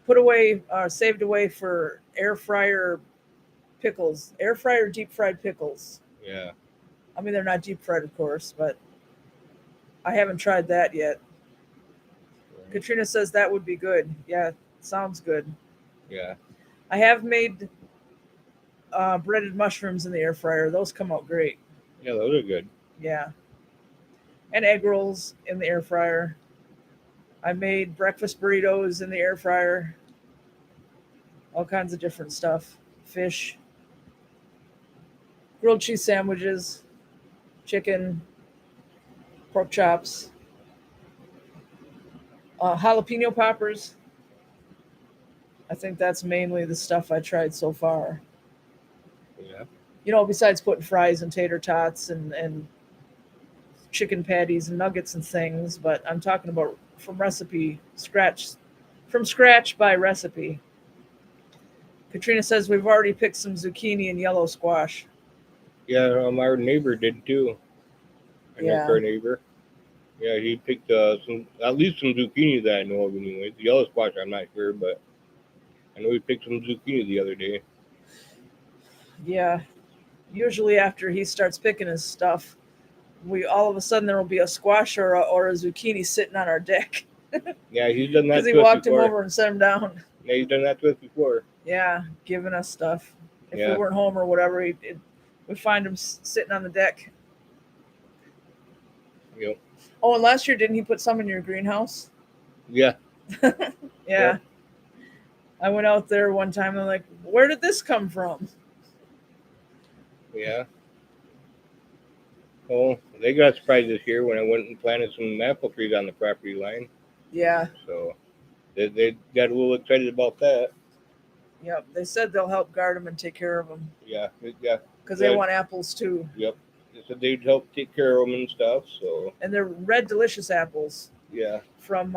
Speaker 1: put away, saved away for air fryer pickles, air fryer deep fried pickles.
Speaker 2: Yeah.
Speaker 1: I mean, they're not deep fried, of course, but I haven't tried that yet. Right. Katrina says that would be good. Yeah, sounds good.
Speaker 2: Yeah.
Speaker 1: I have made breaded mushrooms in the air fryer. Those come out great.
Speaker 2: Yeah, those are good.
Speaker 1: Yeah. And egg rolls in the air fryer. I made breakfast burritos in the air fryer. All kinds of different stuff. Fish. Grilled cheese sandwiches. Chicken. Pork chops. Jalapeno poppers. I think that's mainly the stuff I tried so far.
Speaker 2: Yeah.
Speaker 1: Besides putting fries and tater tots and chicken patties and nuggets and things, but I'm talking about from scratch by recipe. Katrina says we've already picked some zucchini and yellow squash.
Speaker 2: Yeah, our neighbor did too. Our next
Speaker 1: Yeah.
Speaker 2: door neighbor. Yeah, he picked at least some zucchini that I know of anyway. The yellow squash, I'm not sure, but I know he picked some zucchini the other day.
Speaker 1: Yeah. Usually after he starts picking his stuff, we all of a sudden there will be a squash or a zucchini sitting on our deck
Speaker 2: Yeah, he's done
Speaker 1: because
Speaker 2: that
Speaker 1: he
Speaker 2: to us
Speaker 1: walked him
Speaker 2: before.
Speaker 1: over and set him down.
Speaker 2: Yeah, he's done that to us before.
Speaker 1: Yeah, giving us stuff. If we
Speaker 2: Yeah.
Speaker 1: weren't home or whatever, we find him sitting on the deck.
Speaker 2: Yep.
Speaker 1: Oh, and last year didn't he put some in your greenhouse?
Speaker 2: Yeah.
Speaker 1: Yeah.
Speaker 2: Yep.
Speaker 1: I went out there one time and I'm like, where did this come from?
Speaker 2: Yeah. Oh, they got surprised this year when I went and planted some apple trees on the property line.
Speaker 1: Yeah.
Speaker 2: So they got a little excited about that.
Speaker 1: Yep. They said they'll help guard them and take care of them.
Speaker 2: Yeah. Yeah.
Speaker 1: Because they want apples too.
Speaker 2: Yep. They said they'd help take care of them and stuff. So.
Speaker 1: And they're red delicious apples.
Speaker 2: Yeah.
Speaker 1: From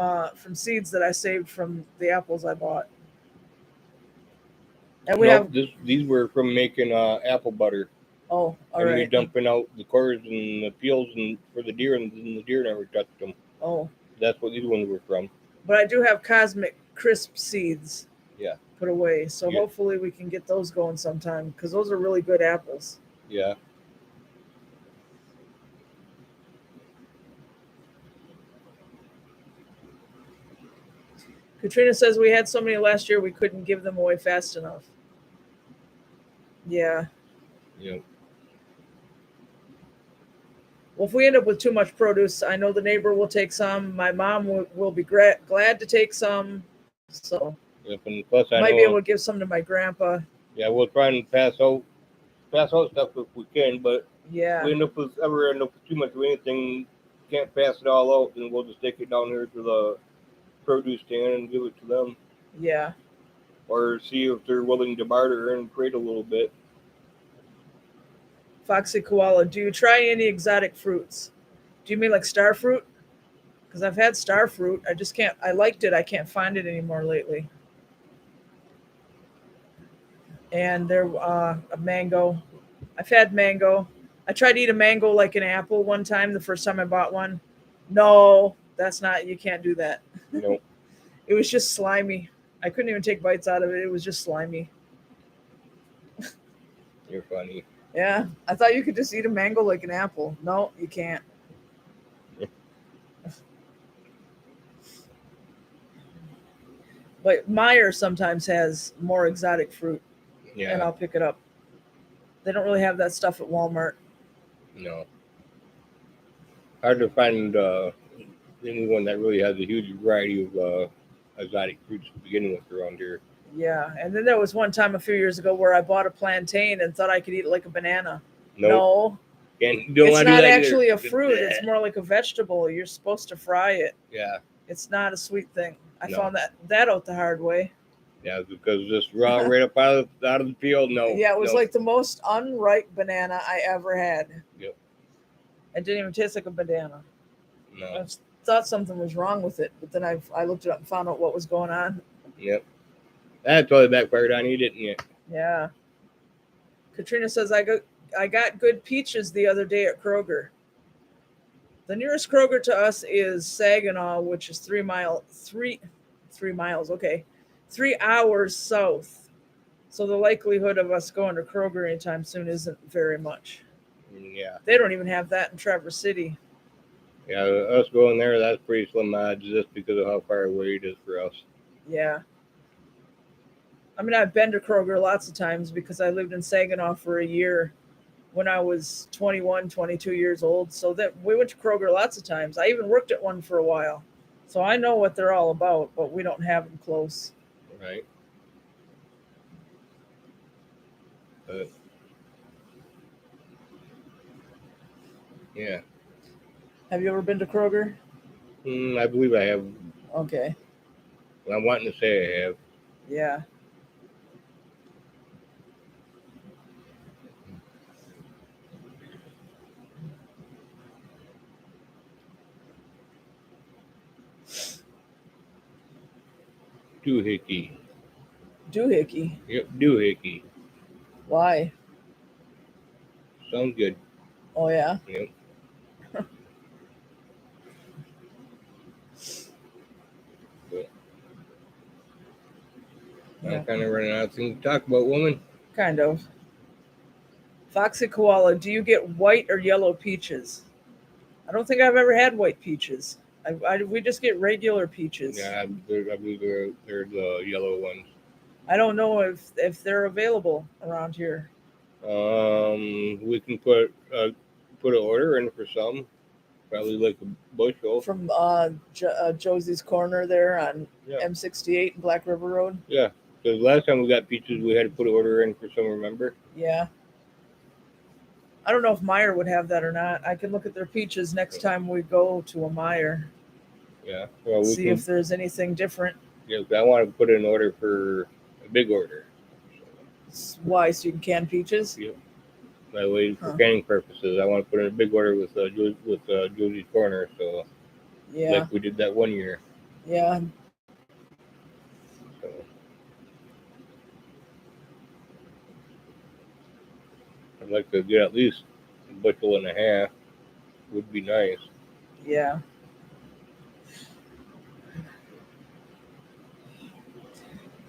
Speaker 1: seeds that I saved from the apples I bought. And
Speaker 2: these were from making apple butter.
Speaker 1: Oh, all
Speaker 2: and
Speaker 1: right.
Speaker 2: we're dumping out the cores and the peels and for the deer, and the deer never touched them.
Speaker 1: Oh.
Speaker 2: That's what these ones were from.
Speaker 1: But I do have Cosmic Crisp seeds.
Speaker 2: Yeah.
Speaker 1: Put away, so hopefully we can get those going sometime because those are really good apples.
Speaker 2: Yeah.
Speaker 1: Katrina says we had so many last year we couldn't give them away fast enough. Yeah.
Speaker 2: Yep.
Speaker 1: Well, if we end up with too much produce, I know the neighbor will take some. My mom will be glad to take some. So.
Speaker 2: Yep. And plus, I
Speaker 1: might be able to give some to my grandpa.
Speaker 2: Yeah, we'll try and pass out stuff if we can, but
Speaker 1: yeah,
Speaker 2: if we end up with too much of anything, can't pass it all out, then we'll just take it down here to the produce stand and give it to them.
Speaker 1: Yeah.
Speaker 2: Or see if they're willing to barter and trade a little bit.
Speaker 1: Foxy Koala, do you try any exotic fruits? Do you mean like star fruit? Because I've had star fruit. I just can't. I liked it. I can't find it anymore lately. And there, a mango. I've had mango. I tried to eat a mango like an apple one time. The first time I bought one. No, that's not. You can't do that.
Speaker 2: Nope.
Speaker 1: It was just slimy. I couldn't even take bites out of it. It was just slimy.
Speaker 2: You're funny.
Speaker 1: Yeah, I thought you could just eat a mango like an apple. No, you can't. But Meyer sometimes has more exotic fruit.
Speaker 2: Yeah.
Speaker 1: And I'll pick it up. They don't really have that stuff at Walmart.
Speaker 2: No. Hard to find anyone that really has a huge variety of exotic fruits to begin with around here.
Speaker 1: Yeah, and then there was one time a few years ago where I bought a plantain and thought I could eat it like a banana.
Speaker 2: Nope.
Speaker 1: No. It's not actually a fruit. It's more like a vegetable. You're supposed to fry it.
Speaker 2: Yeah.
Speaker 1: It's not a sweet thing. I found that out the hard way.
Speaker 2: Yeah, because just raw right up out of the field. No.
Speaker 1: Yeah, it was like the most unripe banana I ever had.
Speaker 2: Yep.
Speaker 1: It didn't even taste like a banana.
Speaker 2: No.
Speaker 1: I thought something was wrong with it, but then I looked it up and found out what was going on.
Speaker 2: Yep. That totally backfired on you, didn't you?
Speaker 1: Yeah. Katrina says I got good peaches the other day at Kroger. The nearest Kroger to us is Saginaw, which is 3 miles. Okay. 3 hours south. So the likelihood of us going to Kroger anytime soon isn't very much.
Speaker 2: Yeah.
Speaker 1: They don't even have that in Traverse City.
Speaker 2: Yeah, us going there, that's pretty slim odds just because of how far away it is for us.
Speaker 1: Yeah. I mean, I've been to Kroger lots of times because I lived in Saginaw for a year when I was 21, 22 years old. So that we went to Kroger lots of times. I even worked at one for a while. So I know what they're all about, but we don't have them close.
Speaker 2: Right. But yeah.
Speaker 1: Have you ever been to Kroger?
Speaker 2: I believe I have
Speaker 1: Okay.
Speaker 2: I'm wanting to say I have.
Speaker 1: Yeah.
Speaker 2: Doohickey.
Speaker 1: Doohickey.
Speaker 2: Yep, doohickey.
Speaker 1: Why?
Speaker 2: Sounds good.
Speaker 1: Oh yeah.
Speaker 2: Yep. But
Speaker 1: Yeah.
Speaker 2: I'm kind of running out of things to talk about, woman.
Speaker 1: Kind of. Foxy Koala, do you get white or yellow peaches? I don't think I've ever had white peaches. We just get regular peaches.
Speaker 2: Yeah, I believe they're the yellow ones.
Speaker 1: I don't know if they're available around here.
Speaker 2: We can put an order in for some, probably like a bushel.
Speaker 1: From Josie's Corner there on
Speaker 2: Yeah,
Speaker 1: M68 and Black River Road.
Speaker 2: yeah. Because last time we got peaches, we had to put an order in for some. Remember?
Speaker 1: Yeah. I don't know if Meyer would have that or not. I can look at their peaches next time we go to a Meyer.
Speaker 2: Yeah. Well,
Speaker 1: See if there's anything different.
Speaker 2: Yeah, I want to put in an order for a big order.
Speaker 1: Why? So you can can peaches?
Speaker 2: Yep. That way, for canning purposes, I want to put in a big order with Josie's Corner. So,
Speaker 1: Yeah.
Speaker 2: like we did that one year.
Speaker 1: Yeah.
Speaker 2: So. I'd like to get at least a bushel and a half. Would be nice.
Speaker 1: Yeah.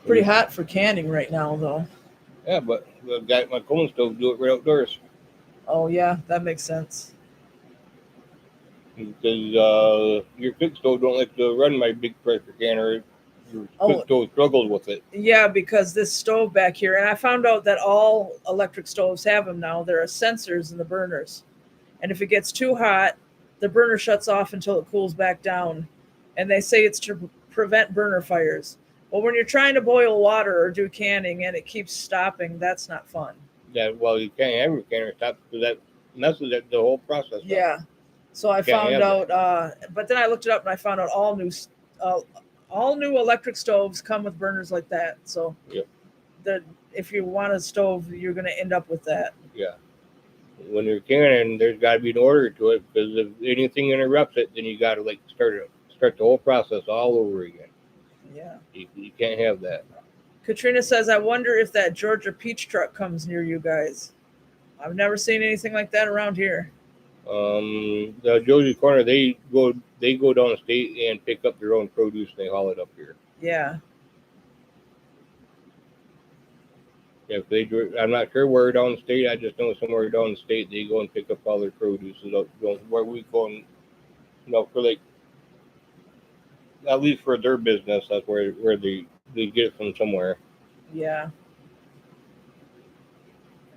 Speaker 1: Pretty hot for canning right now, though.
Speaker 2: Yeah, but I've got my cone stove do it right outdoors.
Speaker 1: Oh yeah, that makes sense.
Speaker 2: Because your cook stove don't like to run my big pressure canner. Your cook stove struggles with it.
Speaker 1: Yeah, because this stove back here, and I found out that all electric stoves have them now. There are sensors in the burners, and if it gets too hot, the burner shuts off until it cools back down. And they say it's to prevent burner fires. Well, when you're trying to boil water or do canning and it keeps stopping, that's not fun.
Speaker 2: Yeah, well, you can't have your canner stop because that messes the whole process up.
Speaker 1: Yeah. So I found out, but then I looked it up and I found out all new electric stoves come with burners like that. So
Speaker 2: yep.
Speaker 1: If you want a stove, you're going to end up with that.
Speaker 2: Yeah. When you're canning, there's got to be an order to it because if anything interrupts it, then you got to start the whole process all over again.
Speaker 1: Yeah.
Speaker 2: You can't have that.
Speaker 1: Katrina says, I wonder if that Georgia peach truck comes near you guys. I've never seen anything like that around here.
Speaker 2: The Josie Corner, they go downstate and pick up their own produce and they haul it up here.
Speaker 1: Yeah.
Speaker 2: Yeah, I'm not sure where downstate. I just know somewhere downstate they go and pick up all their produce. Where we go and, for at least for their business, that's where they get it from somewhere.
Speaker 1: Yeah.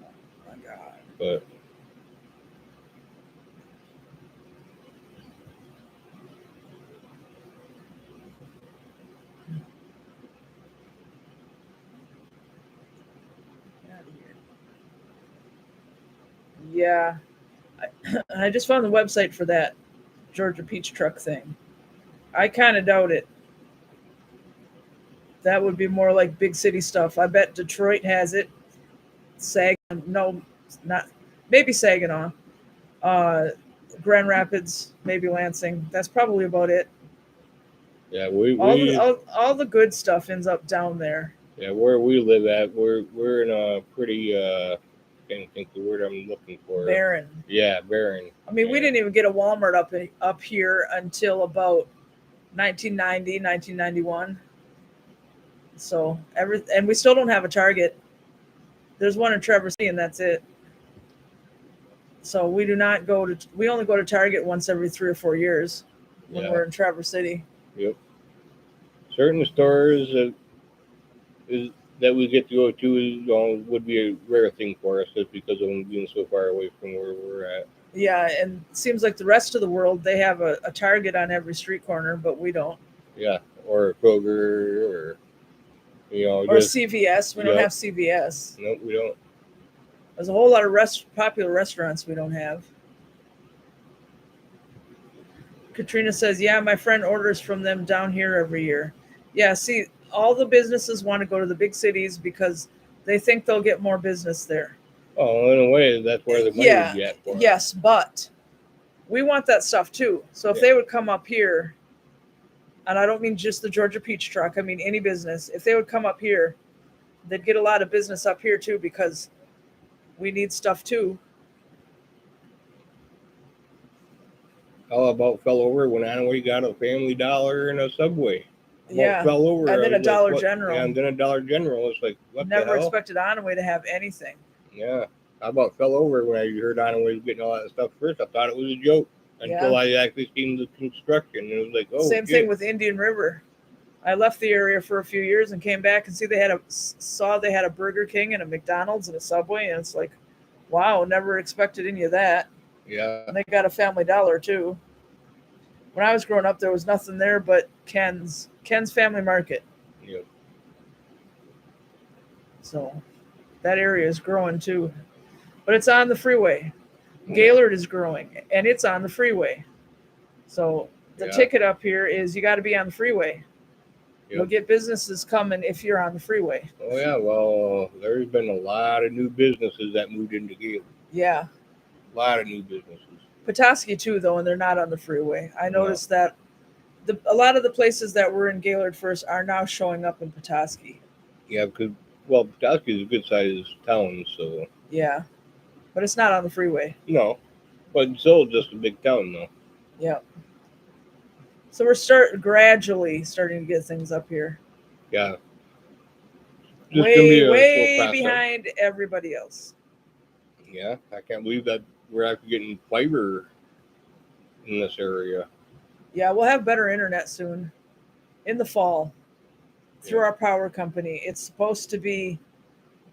Speaker 1: Oh my God.
Speaker 2: But
Speaker 1: yeah. I just found the website for that Georgia peach truck thing. I kind of doubt it. That would be more like big city stuff. I bet Detroit has it. Maybe Saginaw. Grand Rapids, maybe Lansing. That's probably about it.
Speaker 2: Yeah,
Speaker 1: all the good stuff ends up down there.
Speaker 2: Yeah, where we live at, we're in a pretty can't think the word I'm looking for.
Speaker 1: Barren.
Speaker 2: Yeah, barren.
Speaker 1: I mean, we didn't even get a Walmart up here until about 1990, 1991. So and we still don't have a Target. There's one in Traverse City, and that's it. So we do not we only go to Target once every 3 or 4 years when we're in Traverse City.
Speaker 2: Yep. Certain stores that we get to go to would be a rare thing for us just because of them being so far away from where we're at.
Speaker 1: Yeah, and it seems like the rest of the world, they have a Target on every street corner, but we don't.
Speaker 2: Yeah, or a Kroger, or
Speaker 1: CVS. We don't have CVS.
Speaker 2: Nope, we don't.
Speaker 1: There's a whole lot of popular restaurants we don't have. Katrina says, yeah, my friend orders from them down here every year. Yeah, see, all the businesses want to go to the big cities because they think they'll get more business there.
Speaker 2: Oh, in a way, that's where the money would be at for 'em.
Speaker 1: Yes, but we want that stuff too. So if they would come up here, and I don't mean just the Georgia Peach Truck, I mean any business, if they would come up here, they'd get a lot of business up here too because we need stuff too.
Speaker 2: How about fell over when Anaway got a Family Dollar and a Subway?
Speaker 1: Yeah,
Speaker 2: fell over.
Speaker 1: and then
Speaker 2: I
Speaker 1: a
Speaker 2: was
Speaker 1: Dollar
Speaker 2: what?
Speaker 1: General.
Speaker 2: Yeah, and then a Dollar General. It's like, what the
Speaker 1: Never
Speaker 2: hell?
Speaker 1: expected Onaway to have anything.
Speaker 2: Yeah. How about fell over when I heard Onaway was getting all that stuff first? I thought it was a joke until I actually seen the construction. It was like, oh,
Speaker 1: same thing with Indian River. I left the area for a few years and came back and saw they had a Burger King and a McDonald's and a Subway, and it's like, wow, never expected any of that.
Speaker 2: Yeah.
Speaker 1: And they got a Family Dollar too. When I was growing up, there was nothing there but Ken's Family Market.
Speaker 2: Yep.
Speaker 1: So that area is growing too, but it's on the freeway. Gaylord is growing, and it's on the freeway. So the ticket up here is you got to be on the freeway. Yep. You'll get businesses coming if you're on the freeway.
Speaker 2: Oh, yeah. Well, there's been a lot of new businesses that moved into Gaylord.
Speaker 1: Yeah.
Speaker 2: A lot of new businesses.
Speaker 1: Petoskey, too, though, and they're not on the freeway. I noticed that a lot of the places that were in Gaylord first are now showing up in Petoskey.
Speaker 2: Yeah, because, well, Petoskey is a good-sized town, so...
Speaker 1: Yeah. But it's not on the freeway.
Speaker 2: No. But it's still just a big town, though.
Speaker 1: Yeah. So we're gradually starting to get things up here.
Speaker 2: Yeah.
Speaker 1: Way behind everybody else.
Speaker 2: Yeah, I can't believe that we're actually getting fiber in this area.
Speaker 1: Yeah, we'll have better internet soon. In the fall. Through our power company. It's supposed to be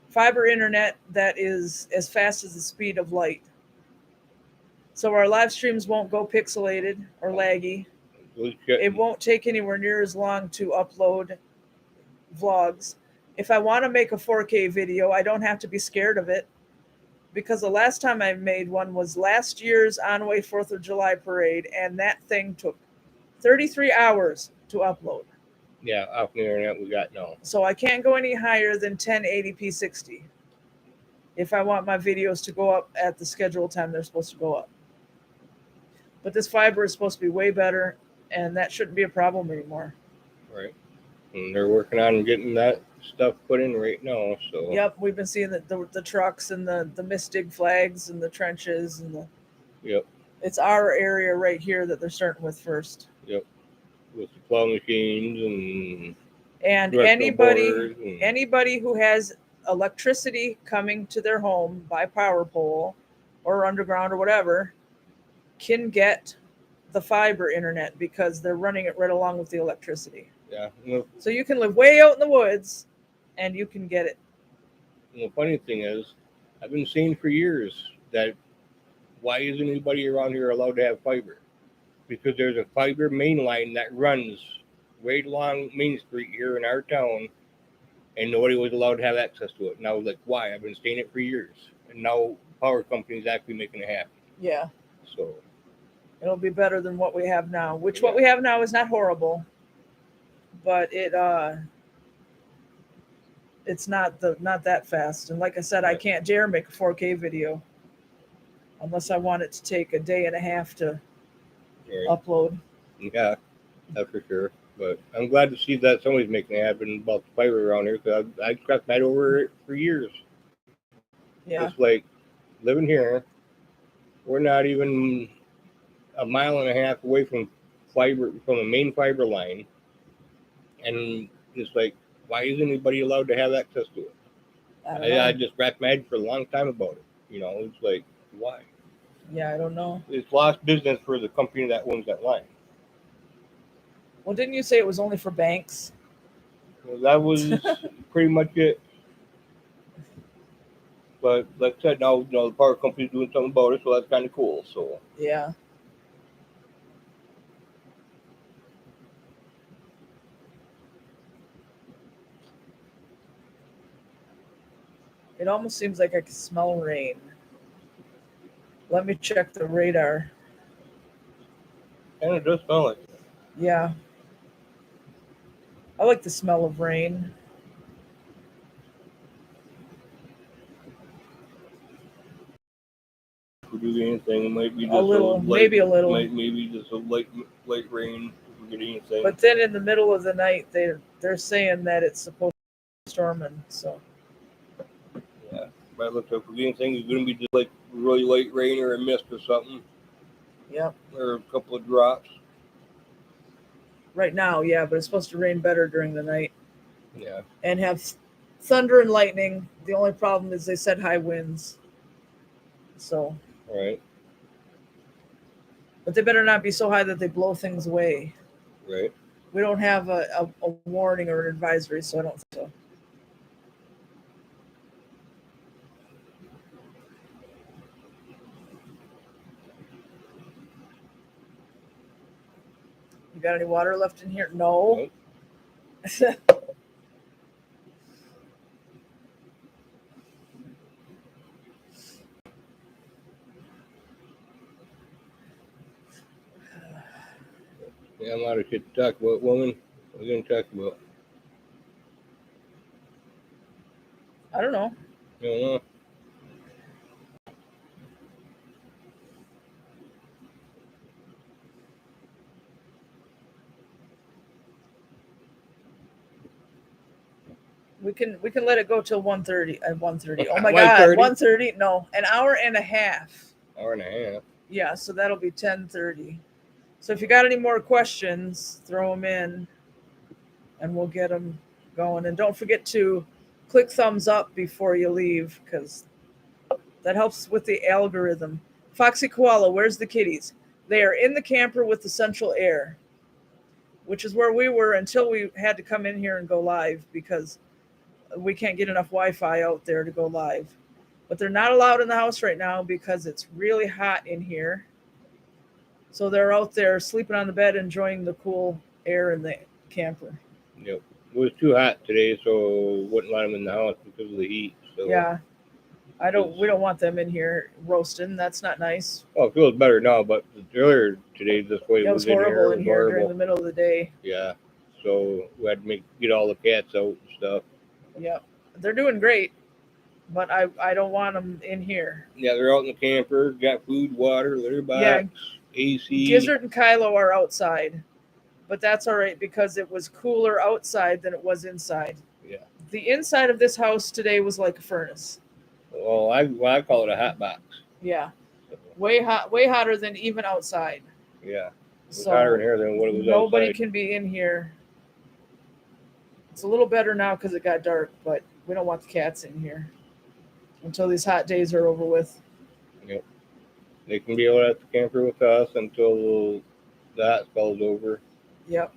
Speaker 1: fiber internet that is as fast as the speed of light. So our live streams won't go pixelated or laggy. It won't take anywhere near as long to upload vlogs. If I want to make a 4K video, I don't have to be scared of it, because the last time I made one was last year's Onaway 4th of July parade, and that thing took 33 hours to upload.
Speaker 2: Yeah, off the internet we got no.
Speaker 1: So I can't go any higher than 1080p 60 if I want my videos to go up at the scheduled time they're supposed to go up. But this fiber is supposed to be way better, and that shouldn't be a problem anymore.
Speaker 2: Right. And they're working on getting that stuff put in right now. So.
Speaker 1: Yep, we've been seeing the trucks and the mistig flags and the trenches and the.
Speaker 2: Yep.
Speaker 1: It's our area right here that they're starting with first.
Speaker 2: Yep. With the plow machines
Speaker 1: and anybody who has electricity coming to their home by power pole or underground or whatever can get the fiber internet, because they're running it right along with the electricity.
Speaker 2: Yeah.
Speaker 1: So you can live way out in the woods and you can get it.
Speaker 2: And the funny thing is, I've been saying for years that why isn't anybody around here allowed to have fiber? Because there's a fiber main line that runs right along Main Street here in our town, and nobody was allowed to have access to it. And I was like, why? I've been saying it for years. And now power company's actually making it happen.
Speaker 1: Yeah.
Speaker 2: So
Speaker 1: it'll be better than what we have now, which what we have now is not horrible, but it's not that fast. And like I said, I can't dare make a 4K video unless I want it to take a day and a half to upload.
Speaker 2: Yeah, that's for sure. But I'm glad to see that somebody's making it happen about the fiber around here, because I scratched my head over it for years.
Speaker 1: Yeah.
Speaker 2: It's like living here, we're not even a mile and a half away from the main fiber line, and it's like, why isn't anybody allowed to have access to it? I just scratched my head for a long time about it. It's like, why?
Speaker 1: Yeah, I don't know.
Speaker 2: It's lost business for the company that owns that line.
Speaker 1: Well, didn't you say it was only for banks?
Speaker 2: Well, that was pretty much it. But like I said, now the power company's doing something about it, so that's kind of cool. So
Speaker 1: yeah. It almost seems like I can smell rain. Let me check the radar.
Speaker 2: kind of does smell like it.
Speaker 1: Yeah. I like the smell of rain.
Speaker 2: If we do anything, it might be just
Speaker 1: A little, maybe a little.
Speaker 2: maybe just a light rain if we get anything.
Speaker 1: But then in the middle of the night, they're saying that it's supposed to be storming. So
Speaker 2: Yeah. But it looks like if we get anything, it's going to be just like really light rain or a mist or something,
Speaker 1: yep.
Speaker 2: or a couple of drops.
Speaker 1: Right now, yeah, but it's supposed to rain better during the night
Speaker 2: Yeah.
Speaker 1: and have thunder and lightning. The only problem is they said high winds. So,
Speaker 2: All right.
Speaker 1: but they better not be so high that they blow things away.
Speaker 2: Right.
Speaker 1: We don't have a warning or an advisory, so I don't think so. You got any water left in here? No.
Speaker 2: Nope. Yeah, I'm out of shit to talk about, woman. What are we going to talk about?
Speaker 1: I don't know.
Speaker 2: I don't know.
Speaker 1: We can let it go till 1:30. At 1:30. Oh my God, 1:30? No, an hour and a half.
Speaker 2: Hour and a half.
Speaker 1: Yeah, so that'll be 10:30. So if you got any more questions, throw them in, and we'll get them going. And don't forget to click thumbs up before you leave, because that helps with the algorithm. Foxy Koala, where's the kitties? They are in the camper with the central air, which is where we were until we had to come in here and go live because we can't get enough Wi-Fi out there to go live. But they're not allowed in the house right now because it's really hot in here. So they're out there sleeping on the bed, enjoying the cool air in the camper.
Speaker 2: Yep. It was too hot today, so wouldn't let them in the house because of the heat. So.
Speaker 1: Yeah. We don't want them in here roasting. That's not nice.
Speaker 2: Oh, it feels better now, but earlier today, this way
Speaker 1: it was horrible in here during the middle of the day.
Speaker 2: Yeah. So we had to get all the cats out and stuff.
Speaker 1: Yeah. They're doing great, but I don't want them in here.
Speaker 2: Yeah, they're out in the camper, got food, water, litter box, AC.
Speaker 1: Gizzard and Kylo are outside, but that's all right because it was cooler outside than it was inside.
Speaker 2: Yeah.
Speaker 1: The inside of this house today was like a furnace.
Speaker 2: Well, I call it a hot box.
Speaker 1: Yeah. Way hotter than even outside.
Speaker 2: Yeah. It's hotter in here than what it was outside.
Speaker 1: Nobody can be in here. It's a little better now because it got dark, but we don't want the cats in here until these hot days are over with.
Speaker 2: Yep. They can be out at the camper with us until the hot spell's over.
Speaker 1: Yep.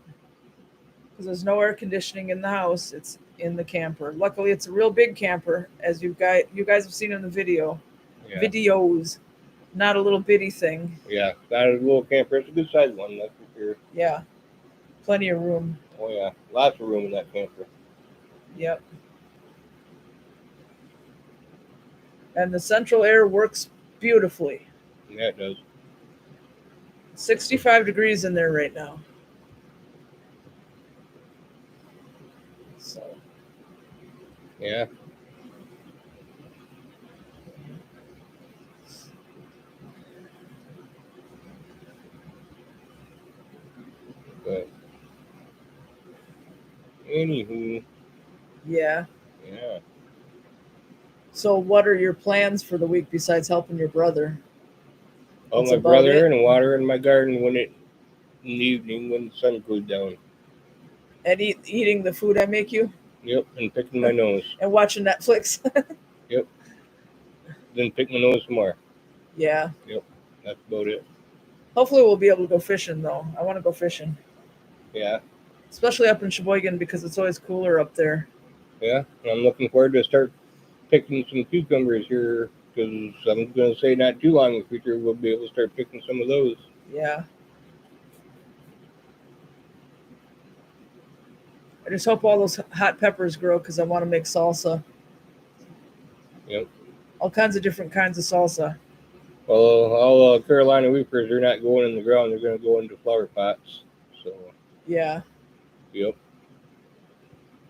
Speaker 1: Because there's no air conditioning in the house. It's in the camper. Luckily, it's a real big camper, as you guys have seen in the videos. Not a little bitty thing.
Speaker 2: Yeah, not a little camper. It's a good sized one, that's for sure.
Speaker 1: Yeah. Plenty of room.
Speaker 2: Oh, yeah. Lots of room in that camper.
Speaker 1: Yep. And the central air works beautifully.
Speaker 2: Yeah, it does.
Speaker 1: 65 degrees in there right now. So.
Speaker 2: Yeah. But anywho.
Speaker 1: Yeah.
Speaker 2: Yeah.
Speaker 1: So what are your plans for the week besides helping your brother?
Speaker 2: Oh, my brother and water in my garden in the evening when the sun goes down.
Speaker 1: And eating the food I make you?
Speaker 2: Yep, and picking my nose.
Speaker 1: And watching Netflix?
Speaker 2: Yep. Then pick my nose some more.
Speaker 1: Yeah.
Speaker 2: Yep, that's about it.
Speaker 1: Hopefully we'll be able to go fishing, though. I want to go fishing.
Speaker 2: Yeah.
Speaker 1: Especially up in Sheboygan because it's always cooler up there.
Speaker 2: Yeah, and I'm looking forward to start picking some cucumbers here because I'm going to say not too long in the future we'll be able to start picking some of those.
Speaker 1: Yeah. I just hope all those hot peppers grow because I want to make salsa.
Speaker 2: Yep.
Speaker 1: All kinds of different kinds of salsa.
Speaker 2: Well, all Carolina Reapers are not going in the ground; they're going to go into flower pots. So,
Speaker 1: Yeah.
Speaker 2: yep.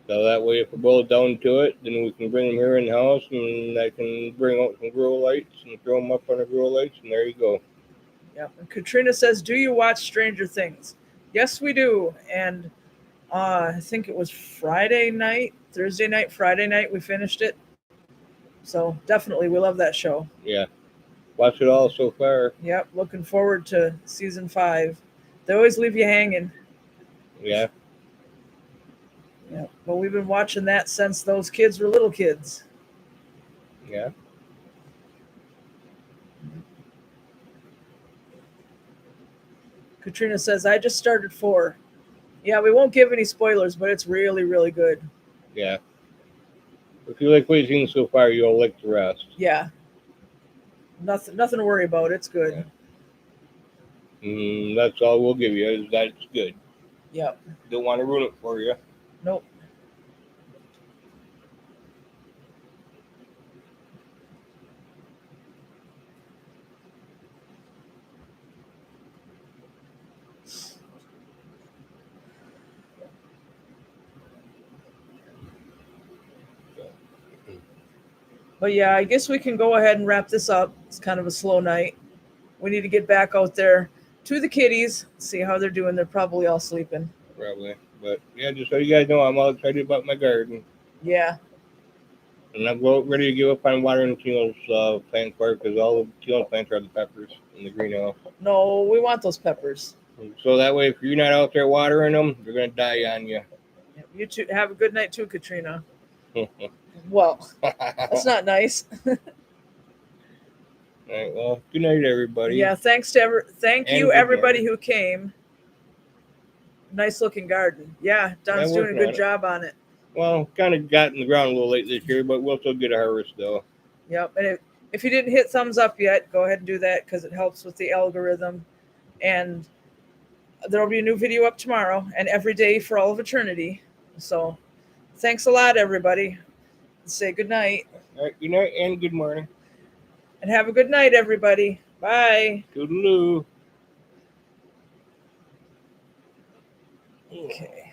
Speaker 2: So that way, if we're both down to it, then we can bring them here in the house, and I can bring out some grow lights and throw them up on the grow lights, and there you go.
Speaker 1: Yep. And Katrina says, "Do you watch Stranger Things?" Yes, we do. And I think it was Friday night, Thursday night, Friday night. We finished it. So definitely, we love that show.
Speaker 2: Yeah, watch it all so far.
Speaker 1: Yep. Looking forward to season 5. They always leave you hanging.
Speaker 2: Yeah,
Speaker 1: Yep. But we've been watching that since those kids were little kids.
Speaker 2: yeah.
Speaker 1: Katrina says, "I just started 4." Yeah, we won't give any spoilers, but it's really, really good.
Speaker 2: Yeah. If you like what you've seen so far, you'll like the rest.
Speaker 1: Yeah. Nothing to worry about. It's good.
Speaker 2: Yeah. That's all we'll give you is that it's good.
Speaker 1: Yep.
Speaker 2: Don't want to ruin it for you.
Speaker 1: Nope. But yeah, I guess we can go ahead and wrap this up. It's kind of a slow night. We need to get back out there to the kitties, see how they're doing. They're probably all sleeping.
Speaker 2: Probably. But yeah, just so you guys know, I'm all excited about my garden.
Speaker 1: Yeah.
Speaker 2: And I'm ready to give up on watering Tino's plant part because all of Tino's plants are the peppers in the greenhouse.
Speaker 1: No, we want those peppers.
Speaker 2: So that way, if you're not out there watering them, they're going to die on you.
Speaker 1: You too. Have a good night too, Katrina. Well, that's not nice.
Speaker 2: All right, well, good night, everybody.
Speaker 1: Yeah, thank you everybody who came. Nice looking garden. Yeah, Don's doing a good job on it.
Speaker 2: Well, kind of got in the ground a little late this year, but we'll still get a harvest though.
Speaker 1: Yep, and if you didn't hit thumbs up yet, go ahead and do that because it helps with the algorithm. And there will be a new video up tomorrow and every day for all of eternity. So thanks a lot, everybody. Say good night.
Speaker 2: All right, good night and good morning.
Speaker 1: And have a good night, everybody. Bye.
Speaker 2: Toodaloo.
Speaker 1: Okay.